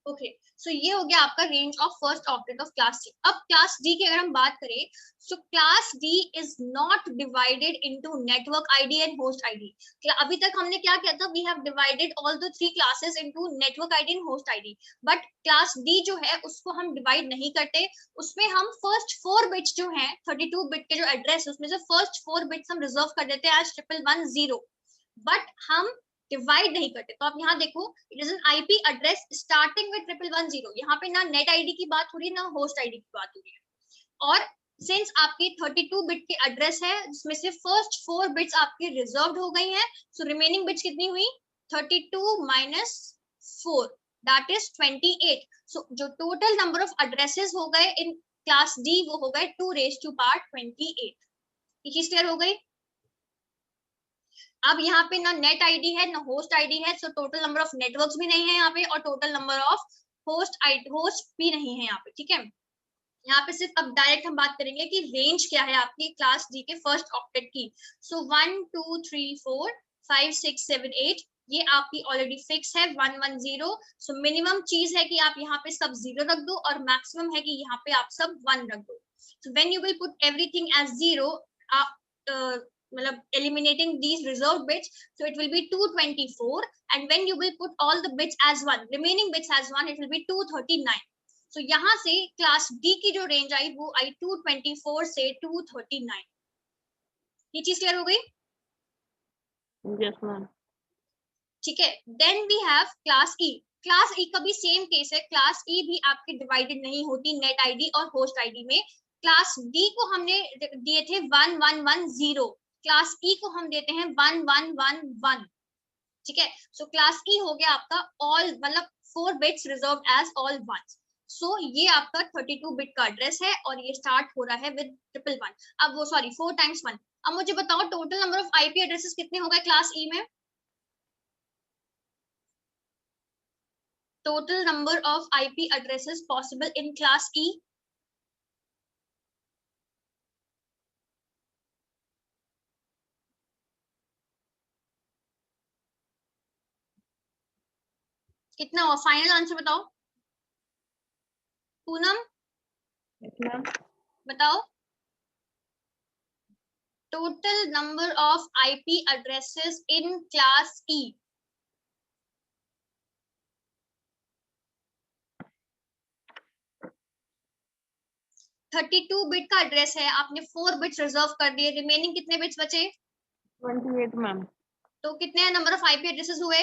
Speaker 2: ओके, सो ये हो गया आपका range of first octet of class C. अब क्लास डी की अगर हम बात करें, so class D is not divided into network ID and host ID. अभी तक हमने क्या किया था, we have divided all the 3 classes into network ID and host ID, but class D जो है उसको हम डिवाइड नहीं करते। उसमें हम फर्स्ट 4 बिट्स जो हैं 32 बिट के जो एड्रेस, उसमें से फर्स्ट 4 बिट्स हम रिजर्व कर देते हैं एज 1110, बट हम डिवाइड नहीं करते। तो आप यहाँ देखो, it is an IP address starting with 1110। यहाँ पे ना नेट आईडी की बात हो रही है ना होस्ट आईडी की बात हो रही है। और सिंस आपकी 32 बिट की एड्रेस है जिसमें से फर्स्ट 4 बिट्स आपकी रिजर्व्ड हो गई हैं, सो रिमेनिंग बिट्स कितनी हुई, 32 माइनस 4, दैट इज 28। सो जो टोटल नंबर ऑफ एड्रेसेस हो गए इन क्लास डी वो हो गए 2⁻28। ये चीज क्लियर हो गई? अब यहाँ पे ना नेट आईडी है ना होस्ट आईडी है, सो टोटल नंबर ऑफ नेटवर्क्स भी नहीं है यहाँ पे, और टोटल नंबर ऑफ होस्ट भी नहीं है यहाँ पे। ठीक है, यहाँ पे सिर्फ अब डायरेक्ट हम बात करेंगे कि रेंज क्या है आपकी क्लास डी के फर्स्ट ऑक्टेट की। सो 1 2 3 4 5 6 7 8 ये आपकी ऑलरेडी फिक्स है 110। सो मिनिमम चीज है कि आप यहाँ पे सब 0 रख दो, और मैक्सिमम है कि यहाँ पे आप सब 1 रख दो। So when you will put everything as 0, मतलब eliminating these reserved bits, so it will be 224, and when you will put all the bits as 1, remaining bits as 1, it will be 239। so यहाँ से class D की जो range I वो आई 224 से 239। ये चीज clear हो गई?
Speaker 1: Yes ma'am.
Speaker 2: ठीक है, then we have class E. Class E का भी सेम केस है, क्लास ई भी आपकी डिवाइडेड नहीं होती नेट आईडी और होस्ट आईडी में। क्लास डी को हमने दिए थे 1110, क्लास ई को हम देते हैं 1111। ठीक है, सो क्लास ई हो गया आपका ऑल, मतलब 4 bits reserve as all ones. So ये आपका 32 बिट का एड्रेस है और ये स्टार्ट हो रहा है विद 111। अब वो सॉरी 4 टाइम्स 1। अब मुझे बताओ total number of IP addresses कितने हो गए क्लास ई में? Total number of IP addresses possible in class ई? कितना हुआ? फाइनल आंसर बताओ। पूनम
Speaker 1: मैम
Speaker 2: बताओ, total number of IP addresses in class E. Thirty two bit का एड्रेस है, आपने 4 बिट्स रिजर्व कर दिए, रिमेनिंग कितने बिट्स बचे?
Speaker 1: 28 मैम।
Speaker 2: तो कितने नंबर ऑफ आईपी एड्रेसेस हुए?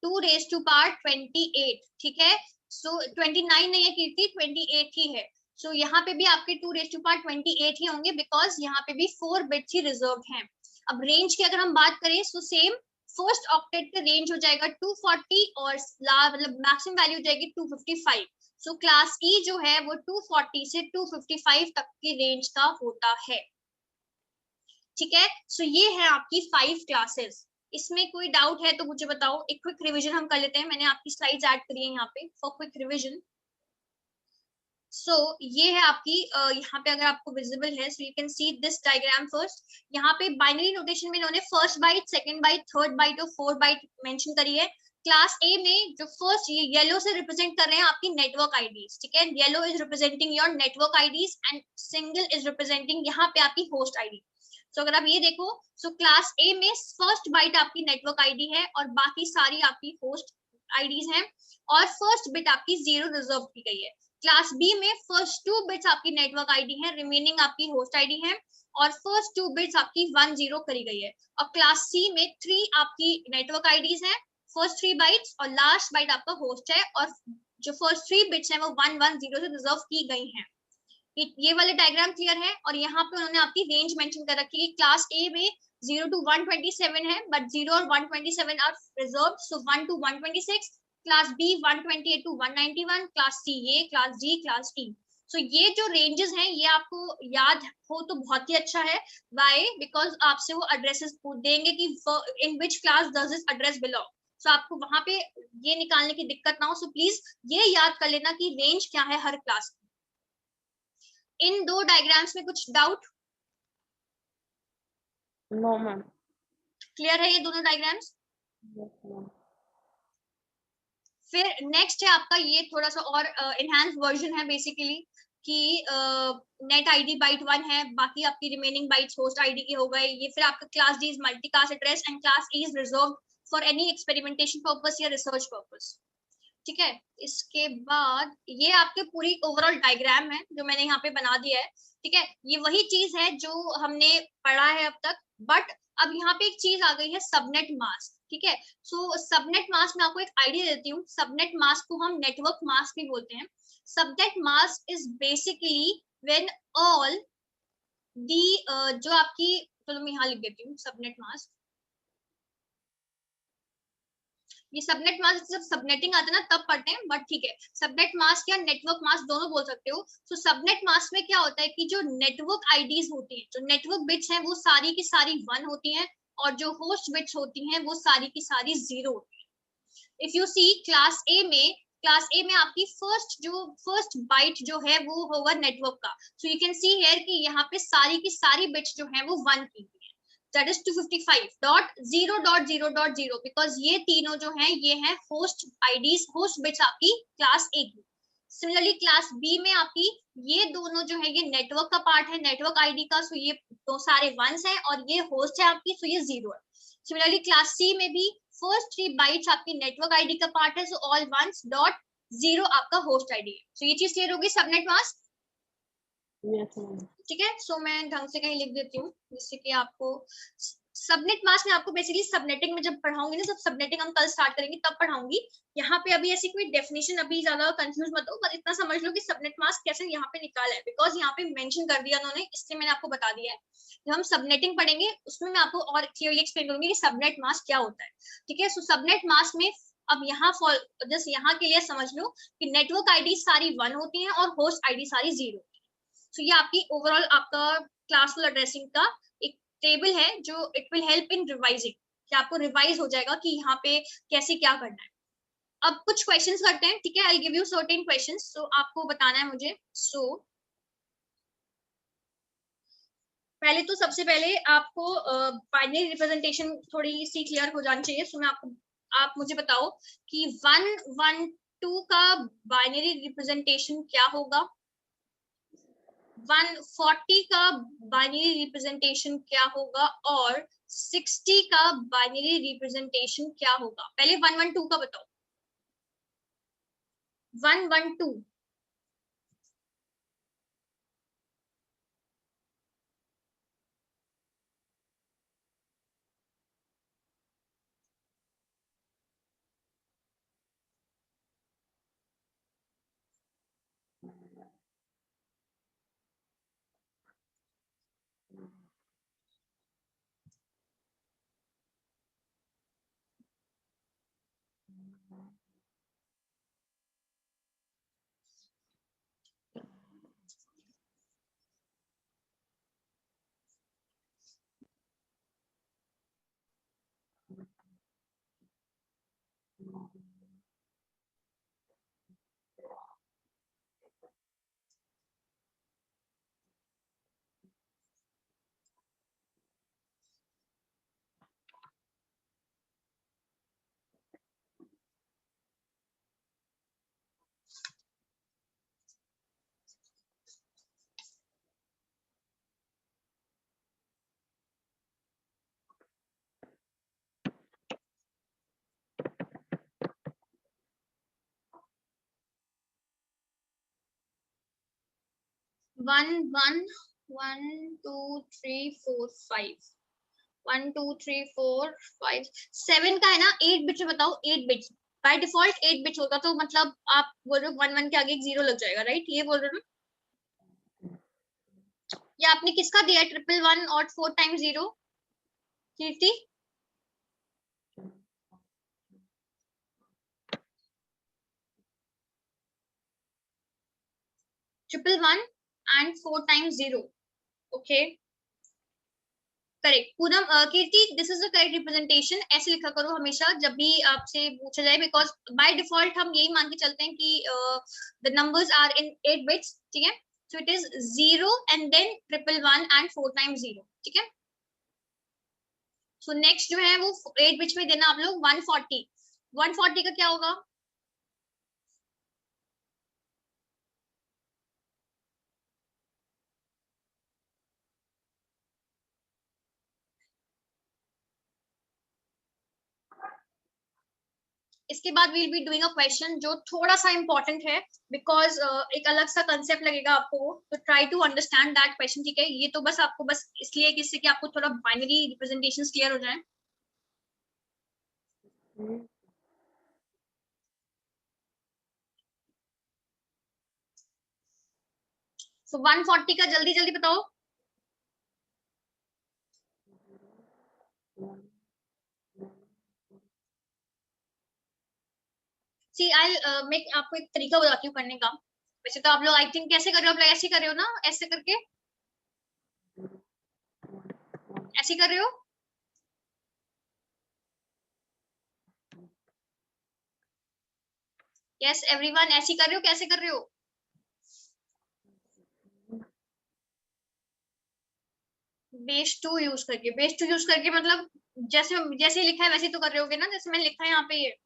Speaker 2: 2⁻28। ठीक है, सो 29 नहीं है कीर्ति, 28 ही है। सो यहाँ पे भी आपके 2⁻28 ही होंगे, बिकॉज यहाँ पे भी 4 बिट्स ही रिजर्व हैं। अब रेंज की अगर हम बात करें, सो सेम फर्स्ट ऑक्टेट का रेंज हो जाएगा 240 और मतलब मैक्सिमम वैल्यू हो जाएगी 255। सो क्लास ई जो है वो 240 से 255 तक की रेंज का होता है। ठीक है, सो ये है आपकी 5 क्लासेस। इसमें कोई डाउट है तो मुझे बताओ, एक क्विक रिवीजन हम कर लेते हैं। मैंने आपकी स्लाइड्स ऐड करी है यहाँ पे फॉर क्विक रिवीजन। सो ये है आपकी यहाँ पे अगर आपको विजिबल है, so you can see this diagram first. यहाँ पे बाइनरी नोटेशन में इन्होंने first byte, second byte, third byte और फोर्थ बाइट मेंशन करी है। क्लास ए में जो फर्स्ट ये येलो से रिप्रेजेंट कर रहे हैं आपकी नेटवर्क आईडीज। ठीक है, yellow is representing your network IDs and single is representing यहाँ पे आपकी होस्ट आईडी। सो अगर आप ये देखो, सो क्लास ए में फर्स्ट बाइट आपकी नेटवर्क आईडी है और बाकी सारी आपकी होस्ट आईडीज हैं और फर्स्ट बिट आपकी 0 रिजर्व की गई है। क्लास बी में फर्स्ट 2 बिट्स आपकी नेटवर्क आईडी है, रिमेनिंग आपकी होस्ट आईडी है और फर्स्ट 2 बिट्स आपकी 1-0 करी गई है। और क्लास सी में 3 आपकी नेटवर्क आईडीज हैं, फर्स्ट 3 बाइट्स और लास्ट बाइट आपका होस्ट है और जो फर्स्ट 3 बिट्स हैं वो 1-1-0 से रिजर्व की गई हैं। ये वाले डायग्राम क्लियर है। और यहाँ पे उन्होंने आपकी रेंज मेंशन कर रखी है। क्लास ए में 0 to 127 है बट 0 और 127 are reserve, so 1 to 126, class B 128 to 191, class C ये, class D, class T. So ये जो रेंजेस हैं ये आपको याद हो तो बहुत ही अच्छा है। वाई? बिकॉज आपसे वो एड्रेसेस देंगे कि in which class does this address belong. So आपको वहां पे ये निकालने की दिक्कत ना हो, सो प्लीज ये याद कर लेना कि रेंज क्या है हर क्लास की। इन दो डायग्राम्स में कुछ डाउट?
Speaker 1: No ma'am.
Speaker 2: क्लियर है ये दोनों डायग्राम्स?
Speaker 1: Yes ma'am.
Speaker 2: फिर नेक्स्ट है आपका ये थोड़ा सा और एनहांस वर्जन है बेसिकली कि नेट आईडी बाइट 1 है, बाकी आपकी रिमेनिंग बाइट्स होस्ट आईडी की हो गए। ये फिर आपका class D is multicast address and class E is reserved for any experimentation purpose या रिसर्च पर्पस। ठीक है, इसके बाद ये आपके पूरी ओवरऑल डायग्राम है जो मैंने यहाँ पे बना दिया है। ठीक है, ये वही चीज है जो हमने पढ़ा है अब तक, बट अब यहाँ पे एक चीज आ गई है, सबनेट मास्क। ठीक है, सो सबनेट मास्क में आपको एक आइडिया देती हूँ। सबनेट मास्क को हम नेटवर्क मास्क भी बोलते हैं। Subnet mask is basically when all दी जो आपकी, चलो मैं यहाँ लिख देती हूँ सबनेट मास्क। ये सबनेट मास्क जब सबनेटिंग आता है ना तब पढ़ते हैं, बट ठीक है, सबनेट मास्क या नेटवर्क मास्क दोनों बोल सकते हो। तो सबनेट मास्क में क्या होता है कि जो नेटवर्क आईडीज होती हैं, जो नेटवर्क बिट्स हैं वो सारी की सारी 1 होती हैं और जो होस्ट बिट्स होती हैं वो सारी की सारी 0 होती हैं। If you see class A में आपकी फर्स्ट बाइट जो है वो होगा नेटवर्क का। सो यू कैन सी हियर कि यहाँ पे सारी की सारी बिट्स जो है वो 1 की, that is 255.0.0.0 बिकॉज ये तीनों जो हैं ये हैं होस्ट आईडीज, होस्ट बिट्स आपकी क्लास ए की। सिमिलरली क्लास बी में आपकी ये दोनों जो है ये नेटवर्क का पार्ट है, नेटवर्क आईडी का, सो ये दो सारे 1s हैं और ये होस्ट है आपकी, सो ये 0 है। सिमिलरली क्लास सी में भी फर्स्ट 3 बाइट्स आपकी नेटवर्क आईडी का पार्ट है, सो ऑल 1s डॉट 0 आपका होस्ट आईडी है। सो ये चीज क्लियर होगी सबनेट मास्क?
Speaker 1: Yes ma'am.
Speaker 2: ठीक है, सो मैं ढंग से कहीं लिख देती हूँ जिससे कि आपको सबनेट मास्क में आपको बेसिकली सबनेटिंग में जब पढ़ाऊंगी ना, जब सबनेटिंग हम कल स्टार्ट करेंगे तब पढ़ाऊंगी। यहाँ पे अभी ऐसी कोई डेफिनेशन अभी ज्यादा कंफ्यूज मत हो, बस इतना समझ लो कि सबनेट मास्क कैसे यहाँ पे निकाला है, बिकॉज यहाँ पे मेंशन कर दिया उन्होंने, इसलिए मैंने आपको बता दिया है। जब हम सबनेटिंग पढ़ेंगे उसमें मैं आपको और क्लियरली एक्सप्लेन करूंगी कि सबनेट मास्क क्या होता है। ठीक है, सो सबनेट मास्क में अब यहाँ जस्ट यहाँ के लिए समझ लो कि नेटवर्क आईडी सारी 1 होती है और होस्ट आईडी सारी 0। तो ये आपकी ओवरऑल आपका क्लासफुल एड्रेसिंग का एक टेबल है जो it will help in revising, कि आपको रिवाइज हो जाएगा कि यहाँ पे कैसे क्या करना है। अब कुछ क्वेश्चंस करते हैं। ठीक है, I give you certain questions, so आपको बताना है मुझे। सो पहले तो सबसे पहले आपको बाइनरी रिप्रेजेंटेशन थोड़ी सी क्लियर हो जानी चाहिए। सो मैं आपको, आप मुझे बताओ कि 112 का बाइनरी रिप्रेजेंटेशन क्या होगा, 140 का बाइनरी रिप्रेजेंटेशन क्या होगा और 60 का बाइनरी रिप्रेजेंटेशन क्या होगा। पहले 112 का बताओ। 112 1 1 1 2 3 4 5 1 2 3 4 5 7 का है ना 8 बिट्स में बताओ 8 बिट्स बाय डिफॉल्ट 8 बिट्स होता तो मतलब आप बोल रहे हो 1 1 के आगे एक 0 लग जाएगा राइट ये बोल रहे हो ना या आपने किसका दिया है 1 1 1 और 4 times 0 Kirti 1 1 1 and 4 times 0 okay correct Poonam Kirti this is the correct representation ऐसे लिखा करो हमेशा जब भी आपसे पूछा जाए बिकॉज बाय डिफॉल्ट हम यही मान के चलते हैं कि the numbers are in 8 bits ठीक है so it is 0 and then 1 1 1 and 4 times 0 ठीक है सो नेक्स्ट जो है वो 8 बिट्स में देना आप लोग 140 140 का क्या होगा इसके बाद we'll be doing a question जो थोड़ा सा इंपॉर्टेंट है बिकॉज एक अलग सा कंसेप्ट लगेगा आपको तो try to understand that question ठीक है ये तो बस आपको बस इसलिए कि इससे कि आपको थोड़ा बाइनरी रिप्रेजेंटेशंस क्लियर हो जाए सो 140 का जल्दी जल्दी बताओ सी आई मैं आपको एक तरीका बताती हूँ करने का वैसे तो आप लोग आई थिंक कैसे कर रहे हो आप लोग ऐसे कर रहे हो ना ऐसे करके ऐसे कर रहे हो यस एवरीवन ऐसे कर रहे हो कैसे कर रहे हो बेस टू यूज करके मतलब जैसे जैसे लिखा है वैसे तो कर रहे होगे ना जैसे मैंने लिखा है यहाँ पे ये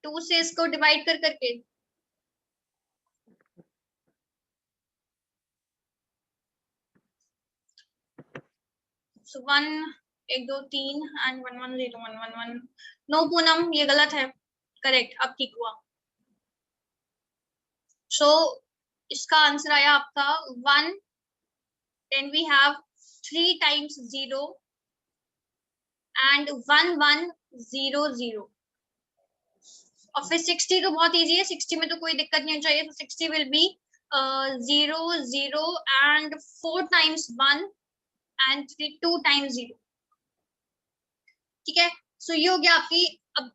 Speaker 2: 2 से इसको डिवाइड कर करके सो 1 1 2 3 एंड 1 1 0 1 1 1 नो पूनम ये गलत है करेक्ट अब ठीक हुआ सो इसका आंसर आया आपका 1 then we have 3 times 0 and 1 1 0 0 और फिर 60 तो बहुत इजी है 60 में तो कोई दिक्कत नहीं चाहिए तो 60 will be 0 0 and 4 times 1 and 2 times 0 ठीक है सो ये हो गया आपकी अब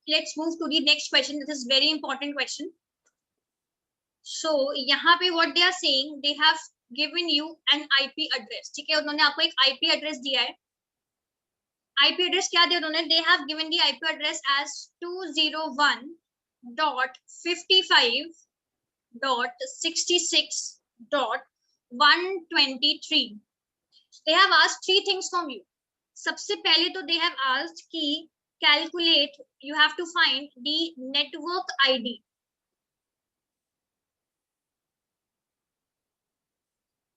Speaker 2: let's move to the next question this is very important question so यहाँ पे what they are saying they have given you an IP address ठीक है उन्होंने आपको एक आईपी एड्रेस दिया है आईपी एड्रेस क्या दिया उन्होंने they have given the IP address as 201.55.66.123 they have asked three things from you सबसे पहले तो they have asked कि calculate you have to find the network ID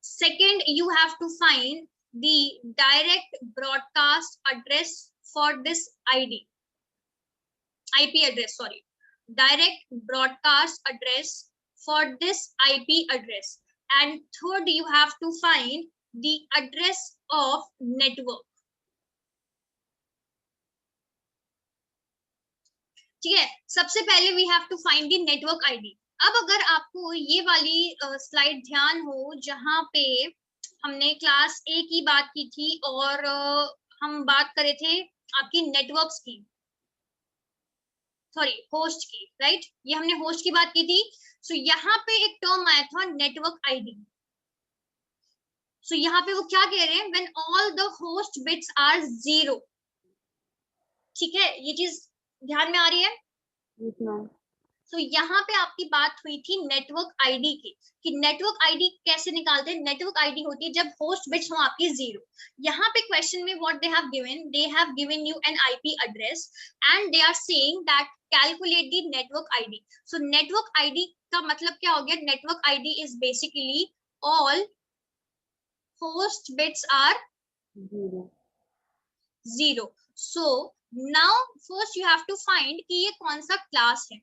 Speaker 2: second you have to find the direct broadcast address for this ID IP address sorry direct broadcast address for this IP address and third you have to find the address of network ठीक है सबसे पहले we have to find the network ID अब अगर आपको ये वाली slide ध्यान हो जहां पे हमने क्लास ए की बात की थी और हम बात करे थे आपकी नेटवर्क्स की सॉरी होस्ट की राइट ये हमने होस्ट की बात की थी सो यहाँ पे एक टर्म आया था नेटवर्क आईडी सो यहाँ पे वो क्या कह रहे हैं when all the host bits are 0 ठीक है ये चीज ध्यान में आ रही है तो यहाँ पे आपकी बात हुई थी नेटवर्क आईडी की कि नेटवर्क आईडी कैसे निकालते हैं नेटवर्क आईडी होती है जब होस्ट बिट्स हो आपकी 0 यहाँ पे क्वेश्चन में what they have given you an IP address and they are saying that calculate the network ID so network ID का मतलब क्या हो गया network ID is basically all host bits are 0 so now first you have to find कि ये कौन सा class है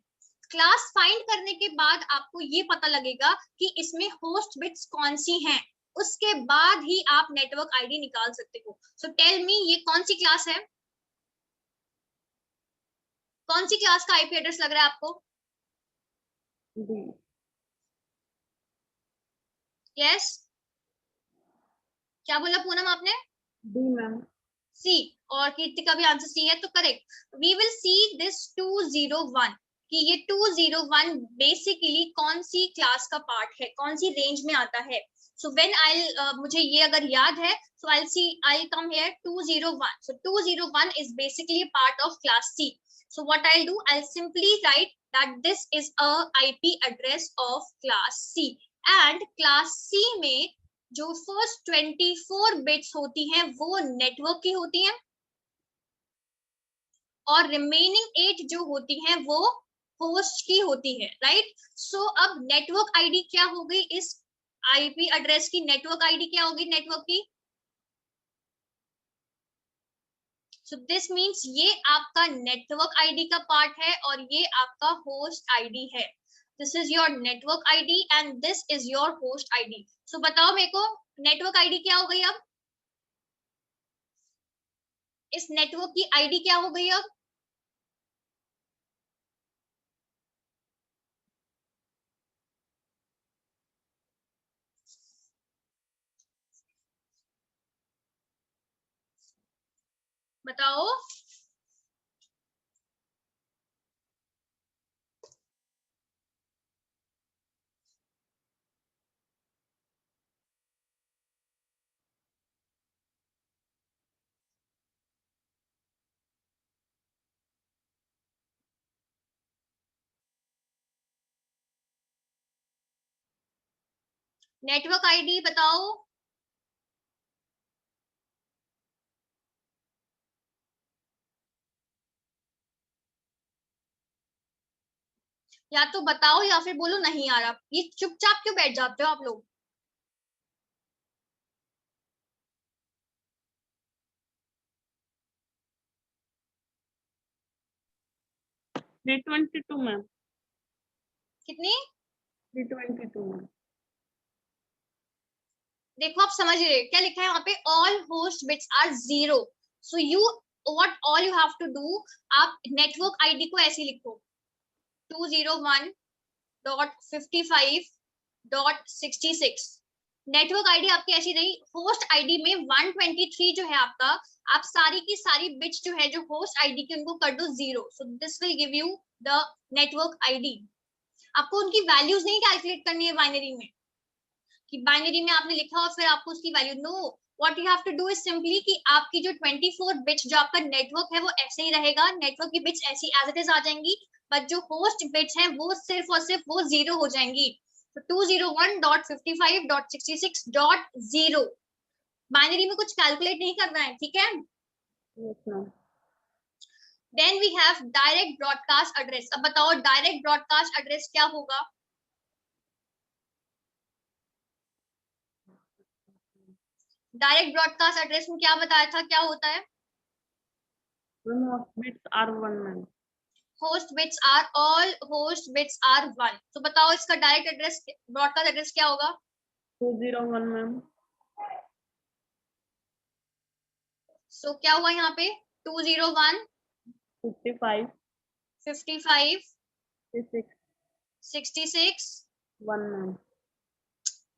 Speaker 2: क्लास फाइंड करने के बाद आपको ये पता लगेगा कि इसमें होस्ट बिट्स कौन सी हैं, उसके बाद ही आप नेटवर्क आईडी निकाल सकते हो। सो टेल मी, ये कौन सी क्लास है, कौन सी क्लास का आईपी एड्रेस लग रहा है आपको?
Speaker 1: डी।
Speaker 2: यस, क्या बोला पूनम आपने?
Speaker 1: D ma'am.
Speaker 2: सी, और कीर्ति का भी आंसर सी है, तो correct. We will see this 201 कि ये 201 बेसिकली कौन सी क्लास का पार्ट है, कौन सी रेंज में आता है। सो व्हेन आई मुझे ये अगर याद है, so I see I come here 201, so 201 is basically part of class C. So what I do, I simply write that this is a IP address of class C, and class C में जो first 24 bits होती हैं वो network की होती हैं, और remaining 8 जो होती हैं वो होस्ट की होती है, राइट। सो अब नेटवर्क आईडी क्या हो गई, इस आईपी एड्रेस की नेटवर्क आईडी क्या होगी, नेटवर्क की। सो दिस मींस ये आपका नेटवर्क आईडी का पार्ट है और ये आपका होस्ट आईडी है। This is your network ID and this is your host ID. So बताओ मेरे को, नेटवर्क आईडी क्या हो गई अब, इस नेटवर्क की आईडी क्या हो गई अब? बताओ। नेटवर्क आईडी बताओ। या तो बताओ या फिर बोलो नहीं आ रहा, ये चुपचाप क्यों बैठ जाते हो आप लोग?
Speaker 1: Three 22 ma'am.
Speaker 2: कितनी?
Speaker 1: 322 मैम।
Speaker 2: देखो आप समझ रहे क्या लिखा है यहाँ पे, all host bits are 0। So you what all you have to do, आप नेटवर्क आईडी को ऐसे लिखो 201.55.66। नेटवर्क आईडी आपकी ऐसी रही, होस्ट आईडी में 123 जो है आपका, आप सारी की सारी बिट्स जो है जो होस्ट आईडी की उनको कर दो 0। So this will give you the network ID. आपको उनकी वैल्यूज नहीं कैलकुलेट करनी है बाइनरी में, कि बाइनरी में आपने लिखा और फिर आपको उसकी value, no, what you have to do is simply कि आपकी जो 24 बिट्स जो आपका नेटवर्क है वो ऐसे ही रहेगा, नेटवर्क की बिट्स ऐसी एज इट इज आ जाएंगी, बट जो होस्ट बिट्स हैं वो सिर्फ और सिर्फ वो 0 हो जाएंगी। तो 201.55.66.0 बाइनरी में कुछ कैलकुलेट नहीं करना है, ठीक है।
Speaker 1: Yes ma'am.
Speaker 2: Then we have direct broadcast address. अब बताओ डायरेक्ट ब्रॉडकास्ट एड्रेस क्या होगा? डायरेक्ट ब्रॉडकास्ट एड्रेस में क्या बताया था, क्या होता है?
Speaker 1: Host bits are 1 ma'am.
Speaker 2: Host bits are, all host bits are 1। तो बताओ इसका डायरेक्ट एड्रेस, ब्रॉडकास्ट एड्रेस क्या होगा?
Speaker 1: 201 मैम।
Speaker 2: सो क्या हुआ यहाँ पे, 201
Speaker 1: 55
Speaker 2: 55
Speaker 1: 66
Speaker 2: 66
Speaker 1: 1 मैम।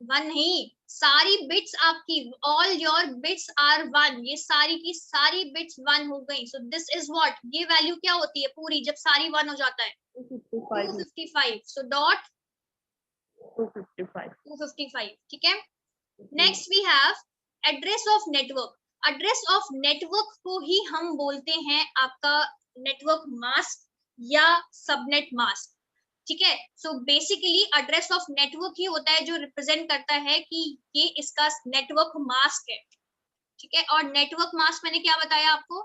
Speaker 2: 1 नहीं, सारी बिट्स आपकी, ऑल योर बिट्स आर 1, ये सारी की सारी बिट्स 1 हो गई। सो दिस इज व्हाट, ये वैल्यू क्या होती है पूरी जब सारी 1 हो जाता है? 255। सो डॉट 255, ठीक है। Next we have address of network. Address of network को ही हम बोलते हैं आपका नेटवर्क मास्क या सबनेट मास्क, ठीक है। So basically address of network ही होता है जो रिप्रेजेंट करता है कि ये इसका नेटवर्क मास्क है, ठीक है। और नेटवर्क मास्क मैंने क्या बताया आपको,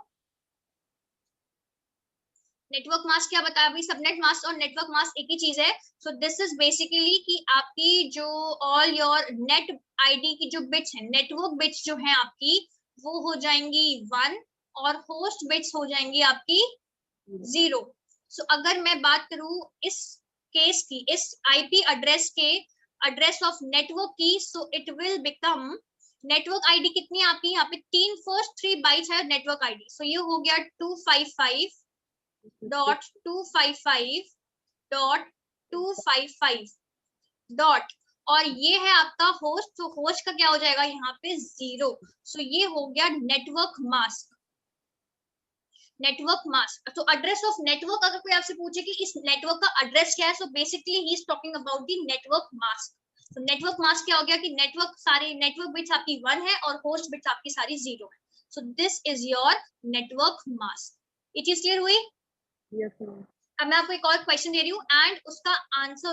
Speaker 2: नेटवर्क मास्क क्या बताया अभी, सबनेट मास्क और नेटवर्क मास्क एक ही चीज है। सो दिस इज बेसिकली कि आपकी जो ऑल योर नेट आईडी की जो बिट्स है, नेटवर्क बिट्स जो है आपकी वो हो जाएंगी 1 और होस्ट बिट्स हो जाएंगी आपकी 0। सो अगर मैं बात करूं इस केस की, इस आईपी एड्रेस के एड्रेस ऑफ नेटवर्क की, सो it will become network ID कितनी है आपकी, यहाँ पे फर्स्ट 3 बाइट्स है नेटवर्क आईडी, सो ये हो गया 255.255.255 डॉट, और ये है आपका होस्ट, तो होस्ट का क्या हो जाएगा यहाँ पे 0, सो ये हो गया नेटवर्क मास्क। नेटवर्क मास्क, तो एड्रेस ऑफ नेटवर्क, अगर कोई आपसे पूछे कि इस नेटवर्क का एड्रेस क्या है, so basically he is talking about the network mask. तो नेटवर्क मास्क क्या हो गया कि नेटवर्क सारे नेटवर्क बिट्स आपकी 1 है और होस्ट बिट्स आपकी सारी 0 है, so this is your network mask. ये चीज क्लियर हुई?
Speaker 1: Yes ma'am.
Speaker 2: अब मैं आपको एक और क्वेश्चन दे रही हूँ एंड उसका आंसर,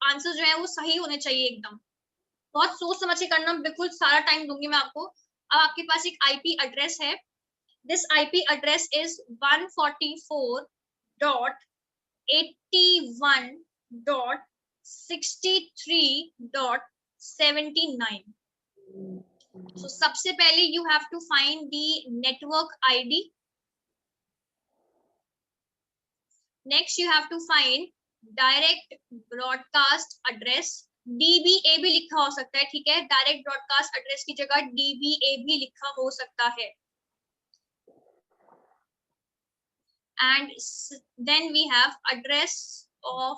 Speaker 2: आंसर जो है वो सही होने चाहिए एकदम, बहुत सोच समझ के करना, बिल्कुल सारा टाइम दूंगी मैं आपको। अब आपके पास एक आईपी एड्रेस है, this IP address is 144.81.63.79. So सबसे पहले you have to find the network ID. Next you have to find direct broadcast address. DBA भी लिखा हो सकता है, ठीक है, डायरेक्ट ब्रॉडकास्ट एड्रेस की जगह DBA भी लिखा हो सकता है। And then we have address of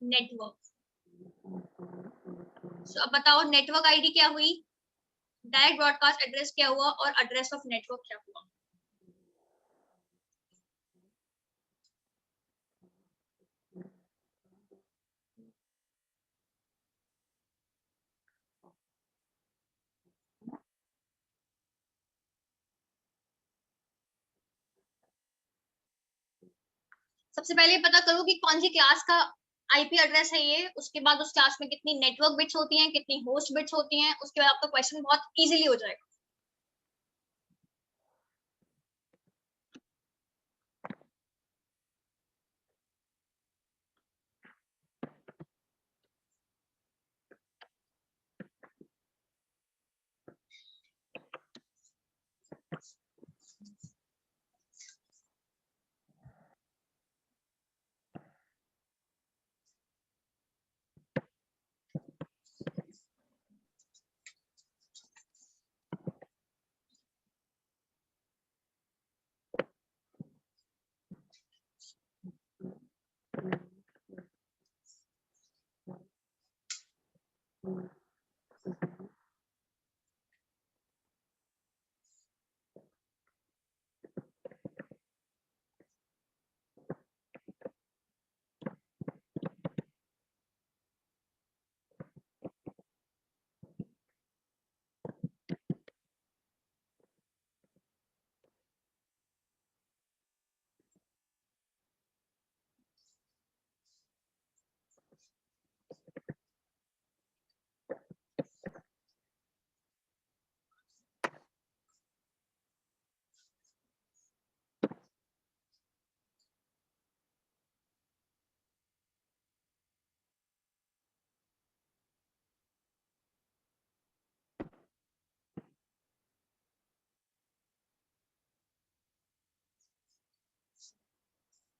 Speaker 2: network. So अब बताओ नेटवर्क आईडी क्या हुई, डायरेक्ट ब्रॉडकास्ट एड्रेस क्या हुआ और एड्रेस ऑफ नेटवर्क क्या हुआ? सबसे पहले पता करो कि कौन सी क्लास का आईपी एड्रेस है ये, उसके बाद उस क्लास में कितनी नेटवर्क बिट्स होती हैं, कितनी होस्ट बिट्स होती हैं, उसके बाद आपका क्वेश्चन बहुत इजीली हो जाएगा।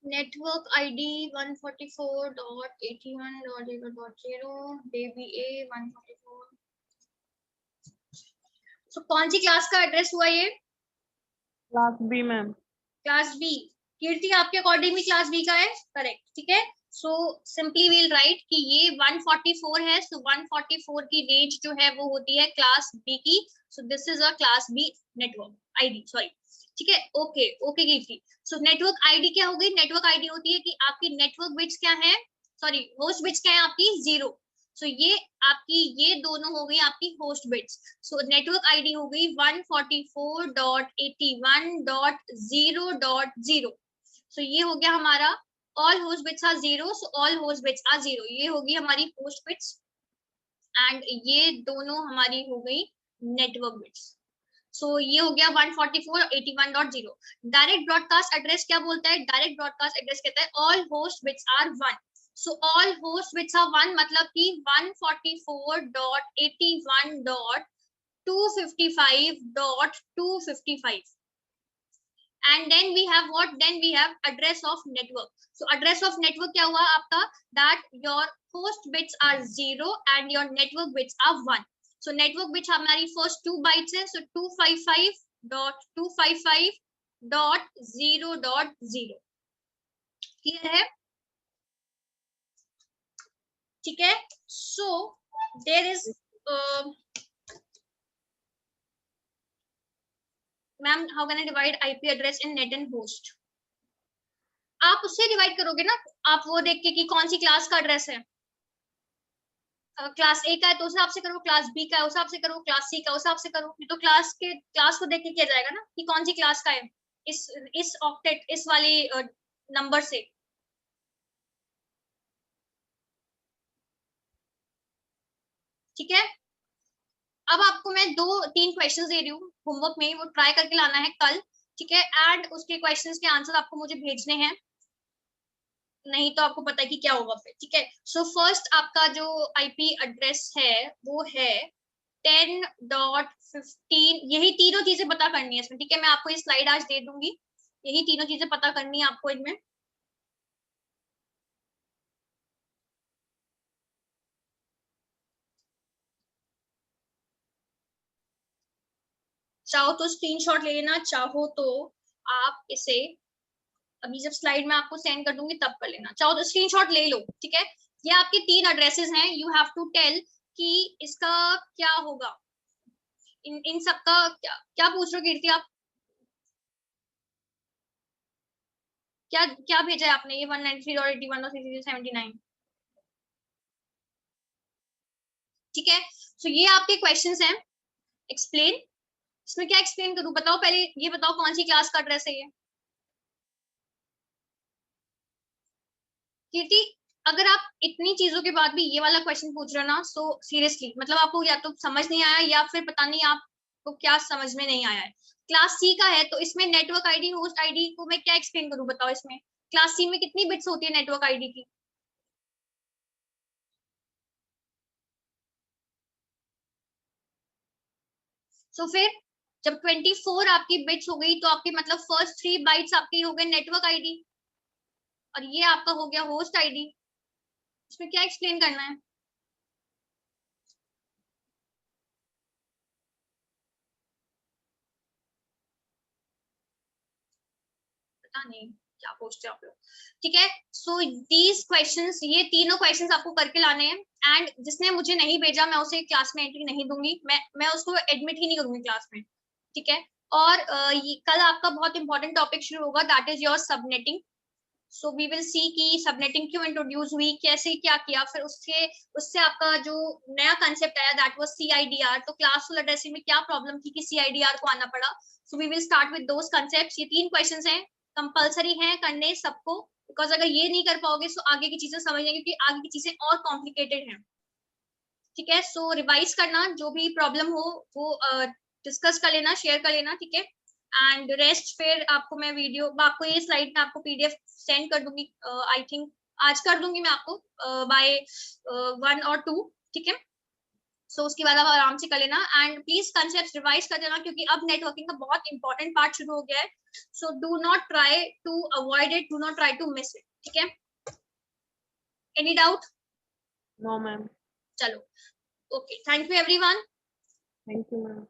Speaker 2: Network ID 144.81.0.0 DBA 144। तो कौन सी क्लास का एड्रेस हुआ ये?
Speaker 1: Class B ma'am.
Speaker 2: Class B. Kirti आपके अकॉर्डिंग भी क्लास बी का है, करेक्ट, ठीक है। सो सिंपली वील राइट कि ये 144 है, सो 144 की रेंज जो है वो होती है क्लास बी की, so this is a class B network ID, sorry, ठीक है, okay okay Kirti. So network ID क्या हो गई, नेटवर्क आईडी होती है कि आपकी नेटवर्क बिट्स क्या है, सॉरी होस्ट बिट्स क्या है आपकी 0, सो ये आपकी ये दोनों हो गई आपकी host bits, so network ID हो गई 144.81.0.0, सो ये हो गया हमारा all host bits are 0, so all host bits are 0, ये होगी हमारी होस्ट बिट्स एंड ये दोनों हमारी हो गई नेटवर्क बिट्स, सो ये हो गया 144.81.0। डायरेक्ट ब्रॉडकास्ट एड्रेस क्या बोलता है, डायरेक्ट ब्रॉडकास्ट एड्रेस कहता है all host bits are 1, so all host bits are 1 मतलब कि 144.81.255.255, and then we have what, then we have address of network. So address of network क्या हुआ आपका, that your host bits are 0 and your network bits are 1. So network bits हमारी first 2 bytes है, so 255.255.0.0 clear है, ठीक है. So there is ma'am how can I divide IP address in net and host. आप उससे divide करोगे ना, आप वो देख के कि कौन सी क्लास का एड्रेस है. क्लास ए का है तो उस हिसाब से करो, क्लास बी का है उस हिसाब से करो, क्लास सी का उस हिसाब से करो. ये तो क्लास को देख के किया जाएगा ना कि कौन सी क्लास का है इस ऑक्टेट इस वाले नंबर से. ठीक है. अब आपको मैं 2-3 क्वेश्चंस दे रही हूँ होमवर्क में, वो ट्राई करके लाना है कल. ठीक है. एंड उसके क्वेश्चंस के आंसर आपको मुझे भेजने हैं, नहीं तो आपको पता है कि क्या होगा फिर. ठीक है. सो फर्स्ट आपका जो आईपी एड्रेस है वो है 10.15. यही तीनों चीजें पता करनी है इसमें. ठीक है. मैं आपको ये स्लाइड आज दे दूंगी, यही तीनों चीजें पता करनी है आपको इनमें. चाहो तो स्क्रीनशॉट ले लेना, चाहो तो आप इसे अभी जब स्लाइड में आपको सेंड कर दूंगी तब कर लेना, चाहो तो स्क्रीनशॉट ले लो. ठीक है. ये आपके 3 एड्रेसेस हैं, यू हैव टू टेल कि इसका क्या होगा. इन सबका क्या क्या पूछ रहे हो कीर्ति आप, क्या क्या भेजा है आपने, ये 193.81 और 379. ठीक है. सो ये आपके क्वेश्चंस हैं. एक्सप्लेन, इसमें क्या एक्सप्लेन करूं, बताओ पहले ये बताओ कौन सी क्लास का एड्रेस है ये कीर्ति. अगर आप इतनी चीजों के बाद भी ये वाला क्वेश्चन पूछ रहे हो ना, सो सीरियसली मतलब आपको या तो समझ नहीं आया या फिर पता नहीं आपको क्या समझ में नहीं आया है. क्लास सी का है तो इसमें नेटवर्क आईडी होस्ट आईडी को मैं क्या एक्सप्लेन करूं, बताओ. इसमें क्लास सी में कितनी बिट्स होती है नेटवर्क आईडी की. सो फिर जब 24 आपकी बिट्स हो गई तो आपकी मतलब फर्स्ट 3 बाइट्स आपकी हो गए नेटवर्क आईडी, और ये आपका हो गया होस्ट आईडी. इसमें क्या एक्सप्लेन करना है. पता नहीं क्या पूछते हो आप लोग. ठीक है. सो दीज क्वेश्चंस, ये तीनों क्वेश्चंस आपको करके लाने हैं. एंड जिसने मुझे नहीं भेजा मैं उसे क्लास में एंट्री नहीं दूंगी, मैं उसको एडमिट ही नहीं करूंगी क्लास में. ठीक है. और कल आपका बहुत इंपॉर्टेंट टॉपिक शुरू होगा, that is your subnetting. So we will see कि सबनेटिंग क्यों इंट्रोड्यूस हुई, कैसे क्या किया, फिर उससे उससे आपका जो नया कंसेप्ट आया दैट वाज सीआईडीआर. तो क्लासफुल एड्रेसिंग में क्या प्रॉब्लम थी कि सीआईडीआर को आना पड़ा. So we will start with those concepts. ये 3 क्वेश्चंस हैं, कंपलसरी हैं करने सबको, बिकॉज अगर ये नहीं कर पाओगे तो आगे की चीजें समझने, क्योंकि आगे की चीजें और कॉम्प्लिकेटेड हैं. ठीक है. सो रिवाइज करना, जो भी प्रॉब्लम हो वो डिस्कस कर लेना, शेयर कर लेना. ठीक है. एंड रेस्ट फिर आपको मैं वीडियो, आपको ये स्लाइड में आपको पीडीएफ सेंड कर दूंगी, आई थिंक आज कर दूंगी मैं आपको बाय 1 और 2. ठीक है. सो उसके बाद आप आराम से कर लेना. एंड प्लीज कंसेप्ट रिवाइज कर देना, क्योंकि अब नेटवर्किंग का बहुत इंपॉर्टेंट पार्ट शुरू हो गया है. So do not try to avoid it, do not try to miss it. ठीक है. Any doubt?
Speaker 1: No ma'am.
Speaker 2: चलो, okay. Thank you everyone.
Speaker 1: Thank you ma'am.